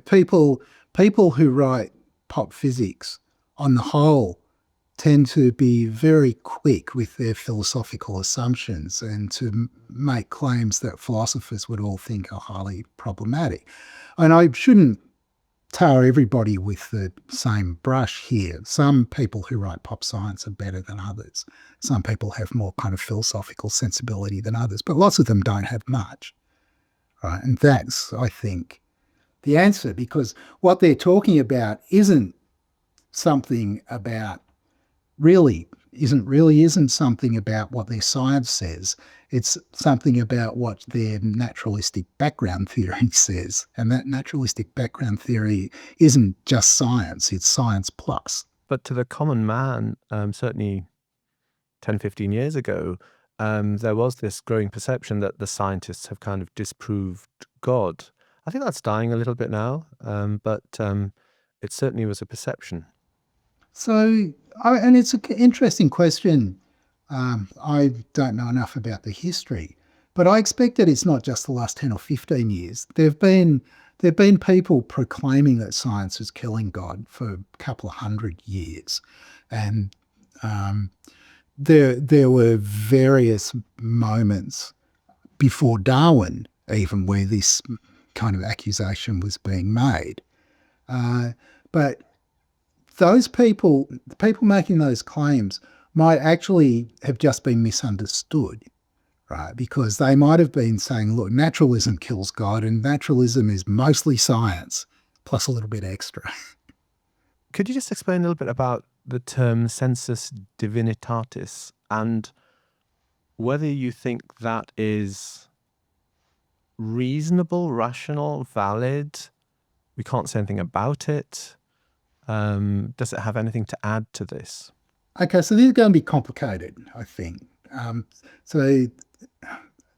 People who write pop physics, on the whole, tend to be very quick with their philosophical assumptions and to make claims that philosophers would all think are highly problematic. And I shouldn't tar everybody with the same brush here. Some people who write pop science are better than others. Some people have more kind of philosophical sensibility than others, but lots of them don't have much. Right? And that's, I think, the answer, because what they're talking about isn't something about really isn't something about what their science says. It's something about what their naturalistic background theory says. And that naturalistic background theory isn't just science, it's science plus. But to the common man, certainly 10, 15 years ago, there was this growing perception that the scientists have kind of disproved God. I think that's dying a little bit now, but it certainly was a perception. So, and it's an interesting question. I don't know enough about the history, but I expect that it's not just the last 10 or 15 years. There've been people proclaiming that science is killing God for a couple of hundred years. And there were various moments before Darwin, even, where this kind of accusation was being made. But those people, the people making those claims, might actually have just been misunderstood, right? Because they might have been saying, look, naturalism kills God, and naturalism is mostly science, plus a little bit extra. Could you just explain a little bit about the term sensus divinitatis and whether you think that is reasonable, rational, valid? We can't say anything about it. Does it have anything to add to this? Okay, so this is going to be complicated, I think. So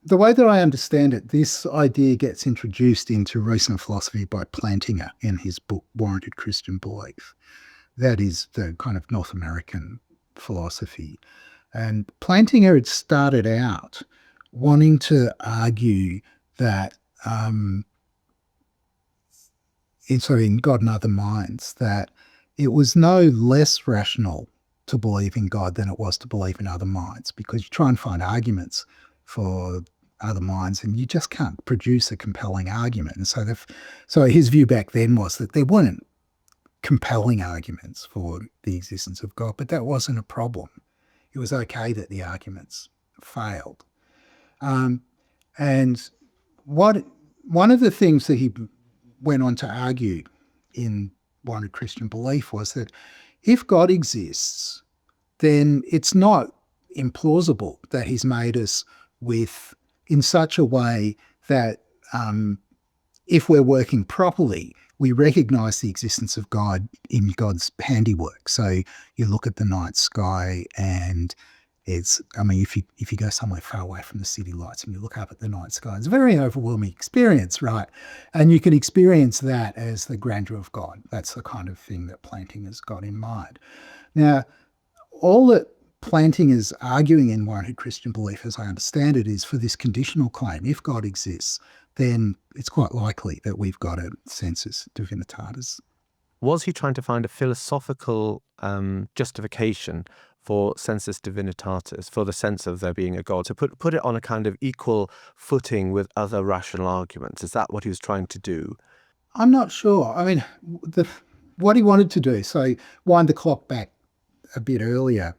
the way that I understand it, this idea gets introduced into recent philosophy by Plantinga in his book, Warranted Christian Belief. That is the kind of North American philosophy. And Plantinga had started out wanting to argue that in God and Other Minds, that it was no less rational to believe in God than it was to believe in other minds, because you try and find arguments for other minds and you just can't produce a compelling argument. And so his view back then was that there weren't compelling arguments for the existence of God, but that wasn't a problem. It was okay that the arguments failed. And one of the things that he went on to argue in Warranted Christian Belief was that if God exists, then it's not implausible that he's made us in such a way that if we're working properly, we recognize the existence of God in God's handiwork. So you look at the night sky and if you go somewhere far away from the city lights and you look up at the night sky, it's a very overwhelming experience, right? And you can experience that as the grandeur of God. That's the kind of thing that Plantinga's got in mind. Now, all that Plantinga's arguing in Warranted Christian Belief, as I understand it, is for this conditional claim. If God exists, then it's quite likely that we've got a sensus divinitatis. Was he trying to find a philosophical justification for sensus divinitatis, for the sense of there being a God, to put it on a kind of equal footing with other rational arguments? Is that what he was trying to do? I'm not sure. I mean, what he wanted to do, so wind the clock back a bit earlier,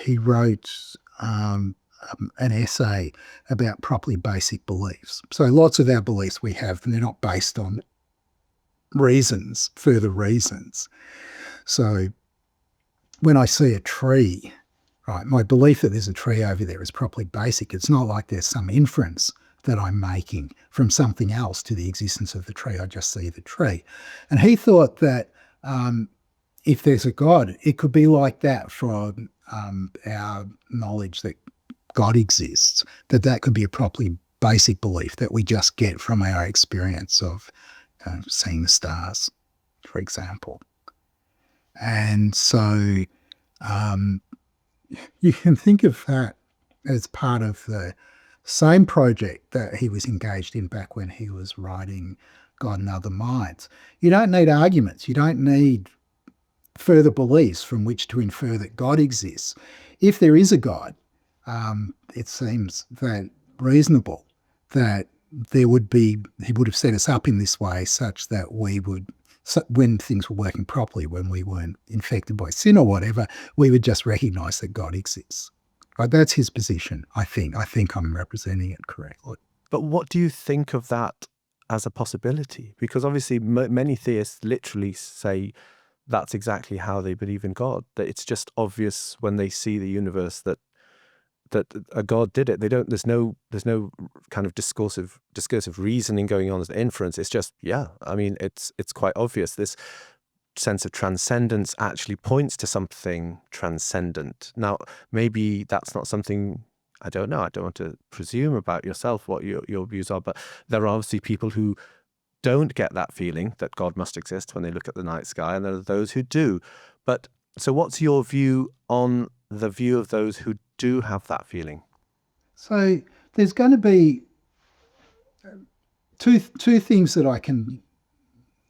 he wrote an essay about properly basic beliefs. So lots of our beliefs we have, and they're not based on further reasons. So when I see a tree, right, my belief that there's a tree over there is properly basic. It's not like there's some inference that I'm making from something else to the existence of the tree. I just see the tree. And he thought that if there's a God, it could be like that for our knowledge that God exists, that could be a properly basic belief that we just get from our experience of seeing the stars, for example. And so you can think of that as part of the same project that he was engaged in back when he was writing God and Other Minds. You don't need arguments. You don't need further beliefs from which to infer that God exists. If there is a God, it seems that reasonable that he would have set us up in this way such that we would, when things were working properly, when we weren't infected by sin or whatever, we would just recognize that God exists. Right? That's his position, I think. I think I'm representing it correctly. But what do you think of that as a possibility? Because obviously many theists literally say that's exactly how they believe in God. That it's just obvious when they see the universe that a God did it. They don't. There's no kind of discursive reasoning going on as an inference. It's just, yeah. I mean, it's quite obvious. This sense of transcendence actually points to something transcendent. Now, maybe that's not something. I don't know. I don't want to presume about yourself what your views are, but there are obviously people who don't get that feeling that God must exist when they look at the night sky, and there are those who do. But so what's your view on the view of those who do have that feeling? So there's going to be two things that I can,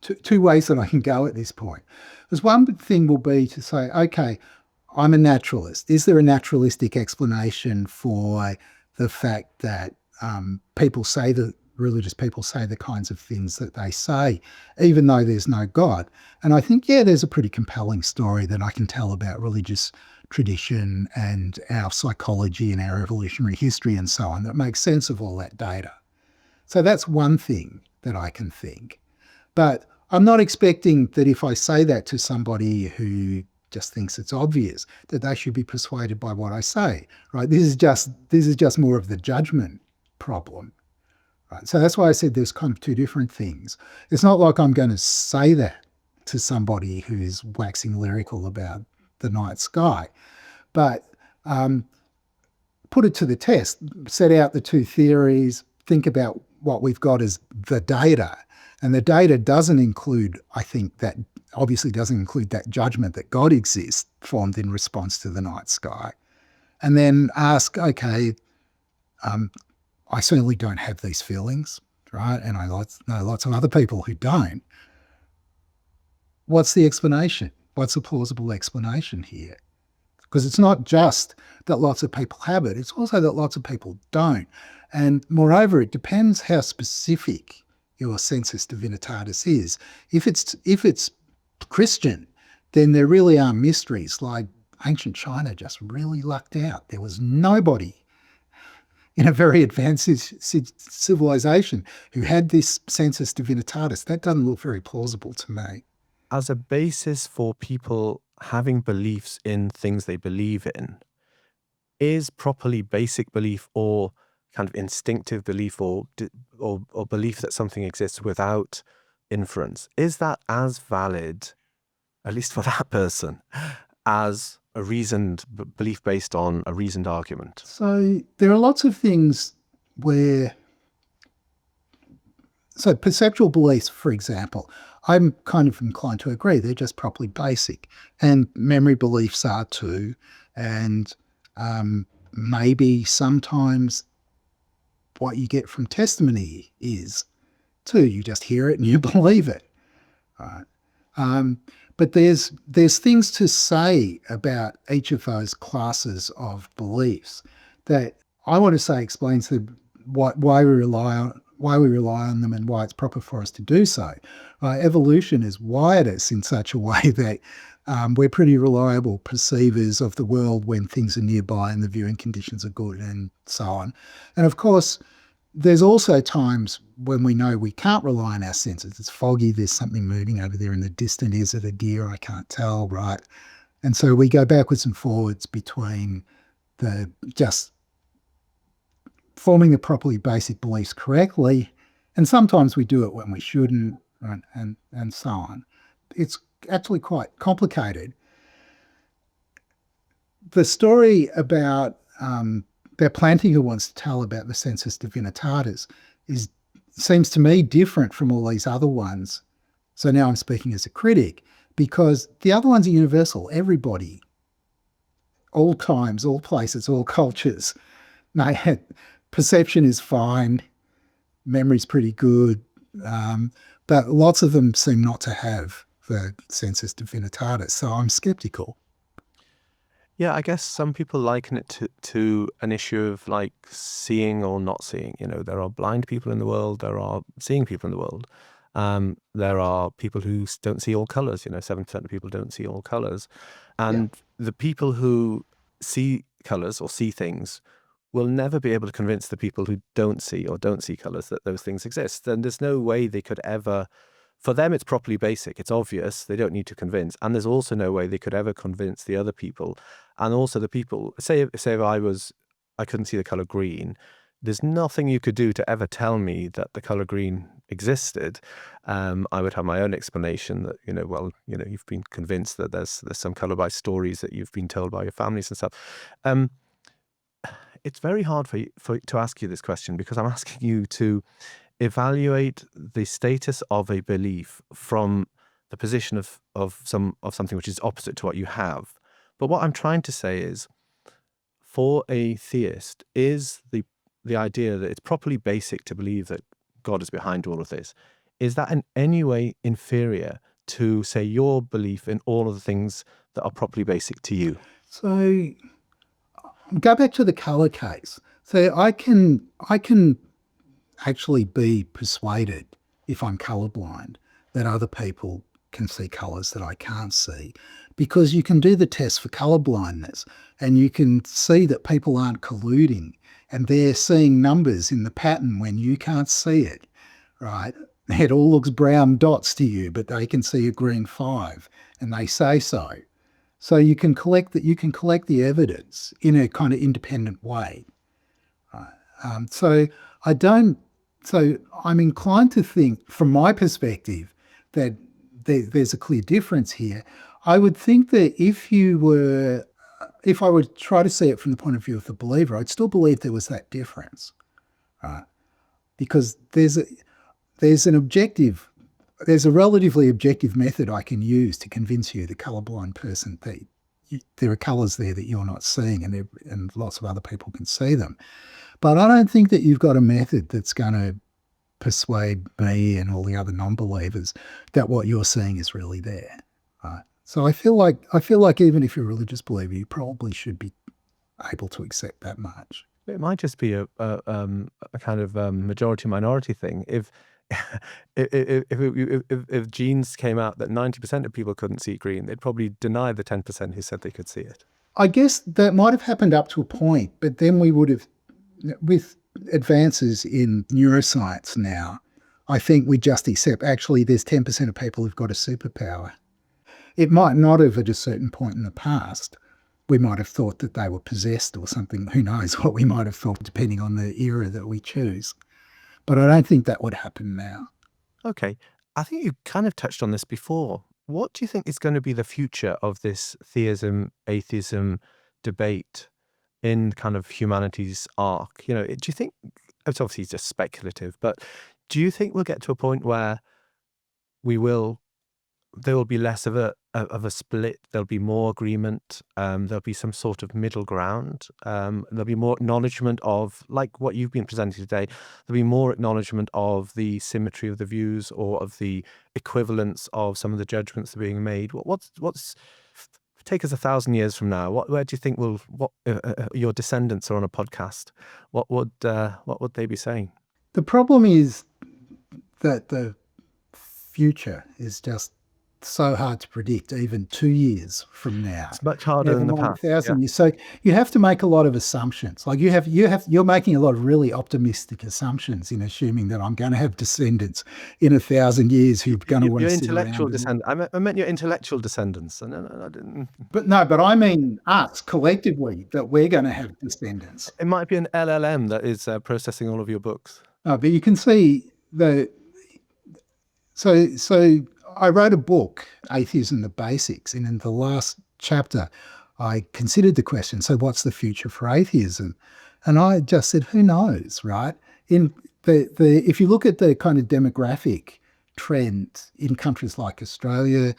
two ways that I can go at this point. Because one thing will be to say, okay, I'm a naturalist. Is there a naturalistic explanation for the fact that people say that religious people say the kinds of things that they say, even though there's no God? And I think, yeah, there's a pretty compelling story that I can tell about religious tradition and our psychology and our evolutionary history and so on that makes sense of all that data. So that's one thing that I can think. But I'm not expecting that if I say that to somebody who just thinks it's obvious, that they should be persuaded by what I say, right? This is just more of the judgment problem. Right. So that's why I said there's kind of two different things. It's not like I'm going to say that to somebody who's waxing lyrical about the night sky, but put it to the test, set out the two theories, think about what we've got as the data. And the data doesn't include, I think, that obviously doesn't include that judgment that God exists formed in response to the night sky. And then ask, okay, I certainly don't have these feelings, right? And I know lots of other people who don't. What's the explanation? What's a plausible explanation here? Because it's not just that lots of people have it, it's also that lots of people don't. And moreover, it depends how specific your sensus divinitatis is. If it's Christian, then there really are mysteries, like ancient China just really lucked out. There was nobody in a very advanced civilization who had this sensus divinitatis. That doesn't look very plausible to me. As a basis for people having beliefs in things they believe in, is properly basic belief or kind of instinctive belief or belief that something exists without inference, is that as valid, at least for that person, as a reasoned belief based on a reasoned argument? So there are lots of things where, so perceptual beliefs, for example, I'm kind of inclined to agree. They're just properly basic. And memory beliefs are too. And maybe sometimes what you get from testimony is too. You just hear it and you believe it. Right? But there's things to say about each of those classes of beliefs that I want to say explains why we rely on them and why it's proper for us to do so. Evolution has wired us in such a way that we're pretty reliable perceivers of the world when things are nearby and the viewing conditions are good and so on. And of course, there's also times when we know we can't rely on our senses. It's foggy, there's something moving over there in the distance. Is it a deer? I can't tell, right? And so we go backwards and forwards between the just forming the properly basic beliefs correctly, and sometimes we do it when we shouldn't, right? and so on. It's actually quite complicated. The story about that Plantinga wants to tell about the sensus divinitatis seems to me different from all these other ones. So now I'm speaking as a critic, because the other ones are universal. Everybody, all times, all places, all cultures. Perception is fine, memory's pretty good, but lots of them seem not to have the sensus divinitatis. So I'm skeptical. Yeah, I guess some people liken it to an issue of like seeing or not seeing. You know, there are blind people in the world, there are seeing people in the world. There are people who don't see all colors. You know, 7% of people don't see all colors. And the people who see colors or see things will never be able to convince the people who don't see or don't see colors that those things exist. And there's no way they could ever For them, it's properly basic. It's obvious. They don't need to convince. And there's also no way they could ever convince the other people. And also the people, say if I couldn't see the color green, there's nothing you could do to ever tell me that the color green existed. I would have my own explanation that, you've been convinced that there's some color by stories that you've been told by your families and stuff. It's very hard to ask you this question, because I'm asking you to evaluate the status of a belief from the position of something which is opposite to what you have. But what I'm trying to say is, for a theist, is the idea that it's properly basic to believe that God is behind all of this, is that in any way inferior to, say, your belief in all of the things that are properly basic to you? So go back to the colour case. So I can actually be persuaded, if I'm colourblind, that other people can see colours that I can't see, because you can do the test for colourblindness and you can see that people aren't colluding and they're seeing numbers in the pattern when you can't see it, right? It all looks brown dots to you, but they can see a green 5 and they say so. So you can collect the evidence in a kind of independent way. So I'm inclined to think, from my perspective, that there's a clear difference here. I would think that if I would try to see it from the point of view of the believer, I'd still believe there was that difference, right? Because there's a relatively objective method I can use to convince you, the colourblind person, that there are colours there that you're not seeing, and lots of other people can see them. But I don't think that you've got a method that's going to persuade me and all the other non-believers that what you're seeing is really there, right? So I feel like even if you're a religious believer, you probably should be able to accept that much. It might just be a kind of majority-minority thing. If genes came out that 90% of people couldn't see green, they'd probably deny the 10% who said they could see it. I guess that might have happened up to a point, but then we would have, with advances in neuroscience now, I think we just accept, actually, there's 10% of people who've got a superpower. It might not have at a certain point in the past. We might have thought that they were possessed or something. Who knows what we might have thought, depending on the era that we choose. But I don't think that would happen now. Okay. I think you kind of touched on this before. What do you think is going to be the future of this theism-atheism debate in kind of humanity's arc? Do you think, it's obviously just speculative, but do you think we'll get to a point where there will be less of a split, there'll be more agreement, there'll be some sort of middle ground, there'll be more acknowledgement of, like what you've been presenting today, there'll be more acknowledgement of the symmetry of the views or of the equivalence of some of the judgments that are being made. What's take us 1,000 years from now, where do you think your descendants are on a podcast? What would they be saying? The problem is that the future is just so hard to predict, even 2 years from now. It's much harder than the past. 1,000 years. So you have to make a lot of assumptions. Like you're making a lot of really optimistic assumptions in assuming that I'm going to have descendants in 1,000 years who're going to want to sit around. Your intellectual descendants. I meant your intellectual descendants. And I didn't. But I mean us collectively, that we're going to have descendants. It might be an LLM that is processing all of your books. No, but you can see So I wrote a book, Atheism, the Basics, and in the last chapter, I considered the question, so what's the future for atheism? And I just said, who knows, right? If you look at the kind of demographic trend in countries like Australia,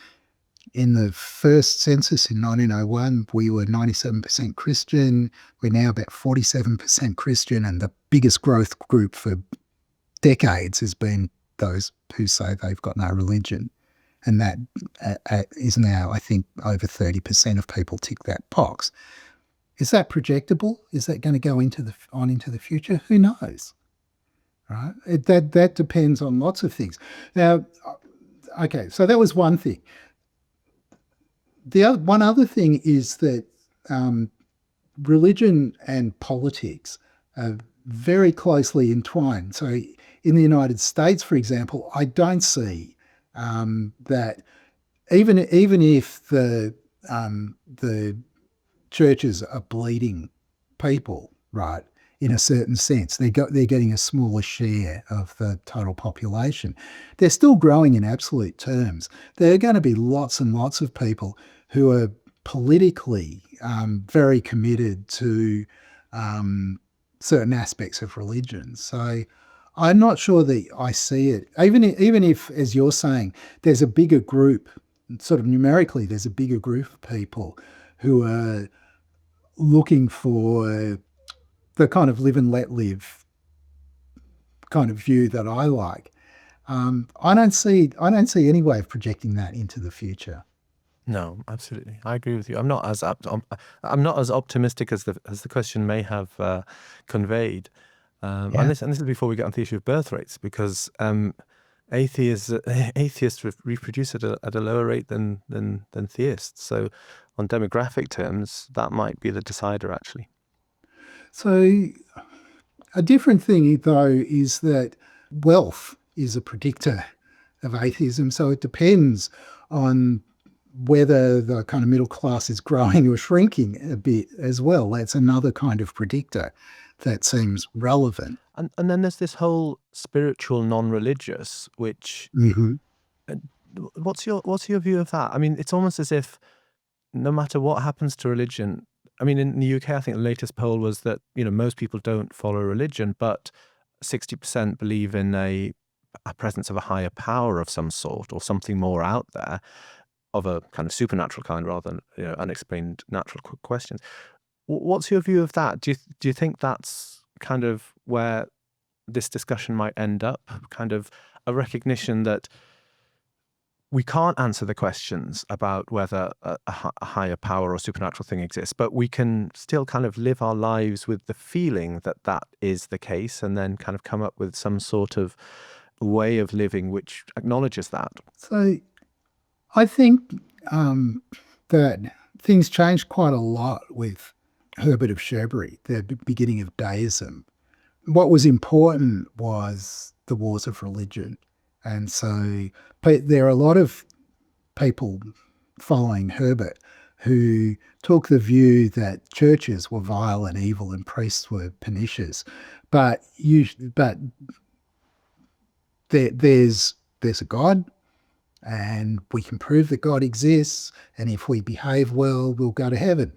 in the first census in 1901, we were 97% Christian. We're now about 47% Christian, and the biggest growth group for decades has been those who say they've got no religion. And that is now, I think, over 30% of people tick that box. Is that projectable? Is that going to go into the future? Who knows? Right? That depends on lots of things. Now, okay, so that was one thing. One other thing is that religion and politics are very closely entwined. So in the United States, for example, I don't see that even if the churches are bleeding people, right, in a certain sense, they're getting a smaller share of the total population. They're still growing in absolute terms. There are going to be lots and lots of people who are politically very committed to certain aspects of religion. So I'm not sure that I see it. Even if, as you're saying, there's a bigger group, sort of numerically, there's a bigger group of people who are looking for the kind of live and let live kind of view that I like. I don't see any way of projecting that into the future. No, absolutely. I agree with you. I'm not as optimistic as the question may have conveyed. Yeah. And this is before we get on the issue of birth rates, because atheists reproduce at a lower rate than theists. So, on demographic terms, that might be the decider, actually. So a different thing, though, is that wealth is a predictor of atheism. So it depends on whether the kind of middle class is growing or shrinking a bit as well. That's another kind of predictor that seems relevant. And then there's this whole spiritual non-religious, which what's your view of that? I mean, it's almost as if no matter what happens to religion, I mean, in the UK, I think the latest poll was that, most people don't follow religion, but 60% believe in a presence of a higher power of some sort, or something more out there, of a kind of supernatural kind rather than unexplained natural questions. What's your view of that? Do you think that's kind of where this discussion might end up? Kind of a recognition that we can't answer the questions about whether a higher power or supernatural thing exists, but we can still kind of live our lives with the feeling that that is the case, and then kind of come up with some sort of way of living which acknowledges that. So I think that things changed quite a lot with Herbert of Cherbury, the beginning of deism. What was important was the wars of religion. And so there are a lot of people following Herbert who took the view that churches were vile and evil and priests were pernicious. But there's a God, and we can prove that God exists, and if we behave well, we'll go to heaven.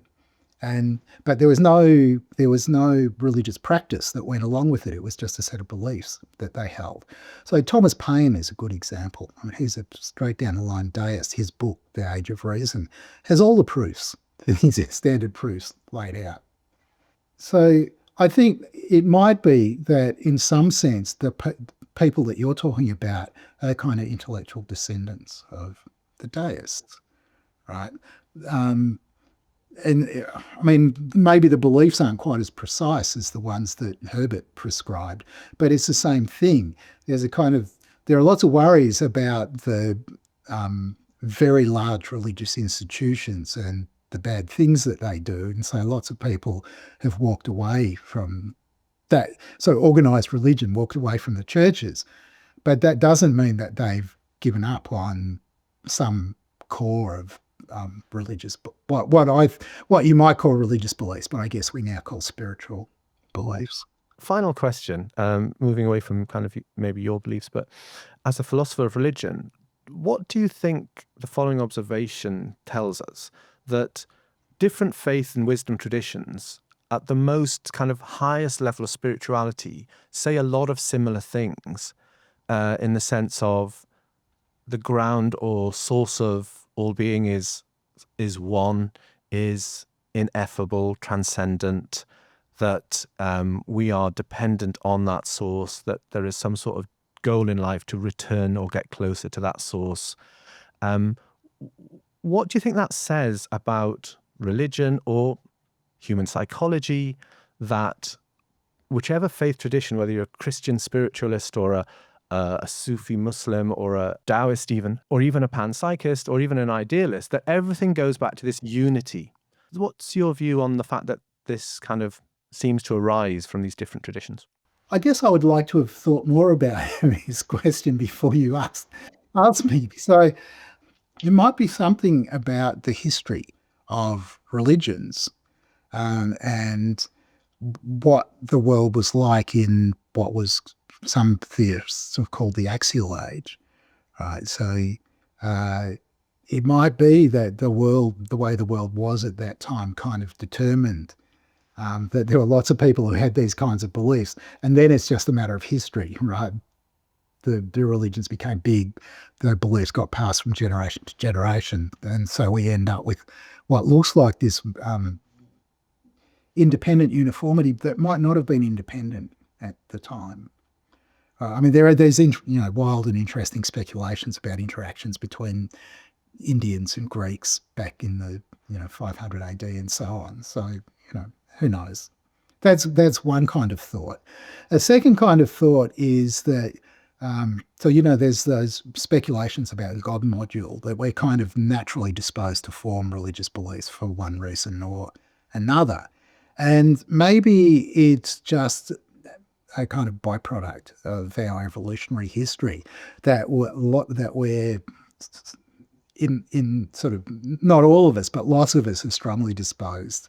But there was no religious practice that went along with it. It was just a set of beliefs that they held. So Thomas Paine is a good example. I mean, he's a straight down the line deist. His book, The Age of Reason, has all the proofs, these standard proofs laid out. So I think it might be that in some sense the people that you're talking about are kind of intellectual descendants of the deists, right? And I mean, maybe the beliefs aren't quite as precise as the ones that Herbert prescribed, but it's the same thing. There are lots of worries about the very large religious institutions and the bad things that they do. And so lots of people have walked away from that. So organised religion walked away from the churches, but that doesn't mean that they've given up on some core of religious, what you might call religious beliefs, but I guess we now call spiritual beliefs. Final question, moving away from kind of maybe your beliefs, but as a philosopher of religion, what do you think the following observation tells us? That different faith and wisdom traditions at the most kind of highest level of spirituality say a lot of similar things, in the sense of the ground or source of all being is one, is ineffable, transcendent, that we are dependent on that source, that there is some sort of goal in life to return or get closer to that source. What do you think that says about religion or human psychology, that whichever faith tradition, whether you're a Christian spiritualist or a Sufi Muslim or a Taoist even, or even a panpsychist or even an idealist, that everything goes back to this unity? What's your view on the fact that this kind of seems to arise from these different traditions? I guess I would like to have thought more about his question before you asked ask me. So there might be something about the history of religions, and what the world was like in what was some theists have called the axial age, right? So uh, it might be that the world, the way the world was at that time, kind of determined that there were lots of people who had these kinds of beliefs, and then it's just a matter of history, right? The religions became big, the beliefs got passed from generation to generation, and so we end up with what looks like this independent uniformity that might not have been independent at the time. I mean, there are these wild and interesting speculations about interactions between Indians and Greeks back in the 500 AD and so on. So who knows? That's one kind of thought. A second kind of thought is that there's those speculations about the God module, that we're kind of naturally disposed to form religious beliefs for one reason or another. And maybe it's just a kind of byproduct of our evolutionary history that we're in sort of, not all of us, but lots of us are strongly disposed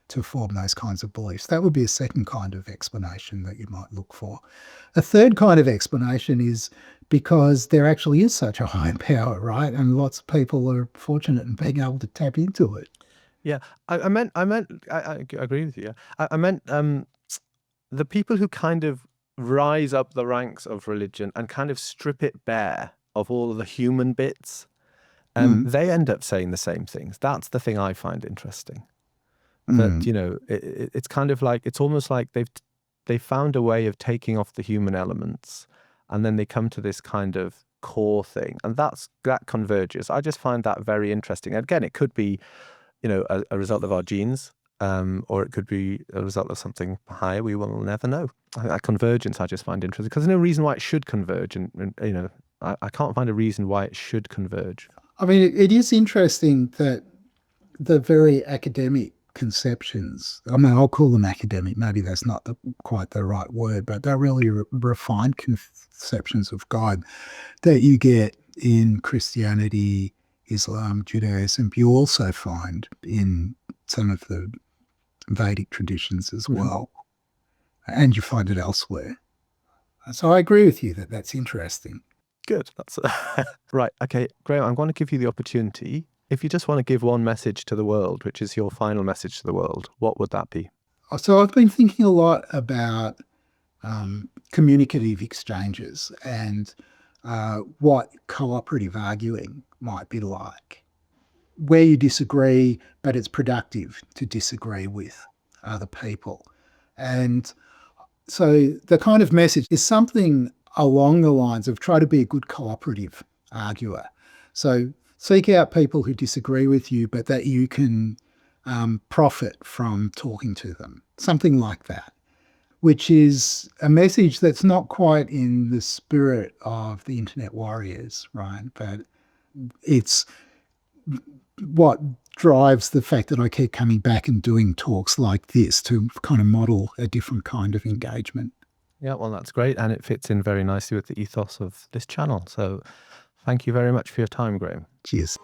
to form those kinds of beliefs. That would be a second kind of explanation that you might look for. A third kind of explanation is because there actually is such a high power, right? And lots of people are fortunate in being able to tap into it. Yeah, I agree with you. I meant the people who kind of rise up the ranks of religion and kind of strip it bare of all of the human bits, they end up saying the same things. That's the thing I find interesting. That it's kind of like, it's almost like they've found a way of taking off the human elements, and then they come to this kind of core thing, and that converges. I just find that very interesting. Again, it could be a result of our genes, or it could be a result of something higher. We will never know. That convergence I just find interesting, because there's no reason why it should converge, and I can't find a reason why it should converge. I mean, it is interesting that the very academic conceptions, I mean, I'll call them academic, maybe that's not quite the right word, but they're really refined conceptions of God that you get in Christianity, Islam, Judaism, you also find in some of the Vedic traditions as well, and you find it elsewhere. So I agree with you that that's interesting. Good. That's right. Okay, Graham, I'm going to give you the opportunity. If you just want to give one message to the world, which is your final message to the world, what would that be? So I've been thinking a lot about communicative exchanges and what cooperative arguing might be like, where you disagree, but it's productive to disagree with other people. And so the kind of message is something along the lines of try to be a good cooperative arguer. So seek out people who disagree with you, but that you can profit from talking to them. Something like that, which is a message that's not quite in the spirit of the internet warriors, right? But it's what drives the fact that I keep coming back and doing talks like this to kind of model a different kind of engagement. Yeah, well, that's great. And it fits in very nicely with the ethos of this channel. So thank you very much for your time, Graham. Cheers.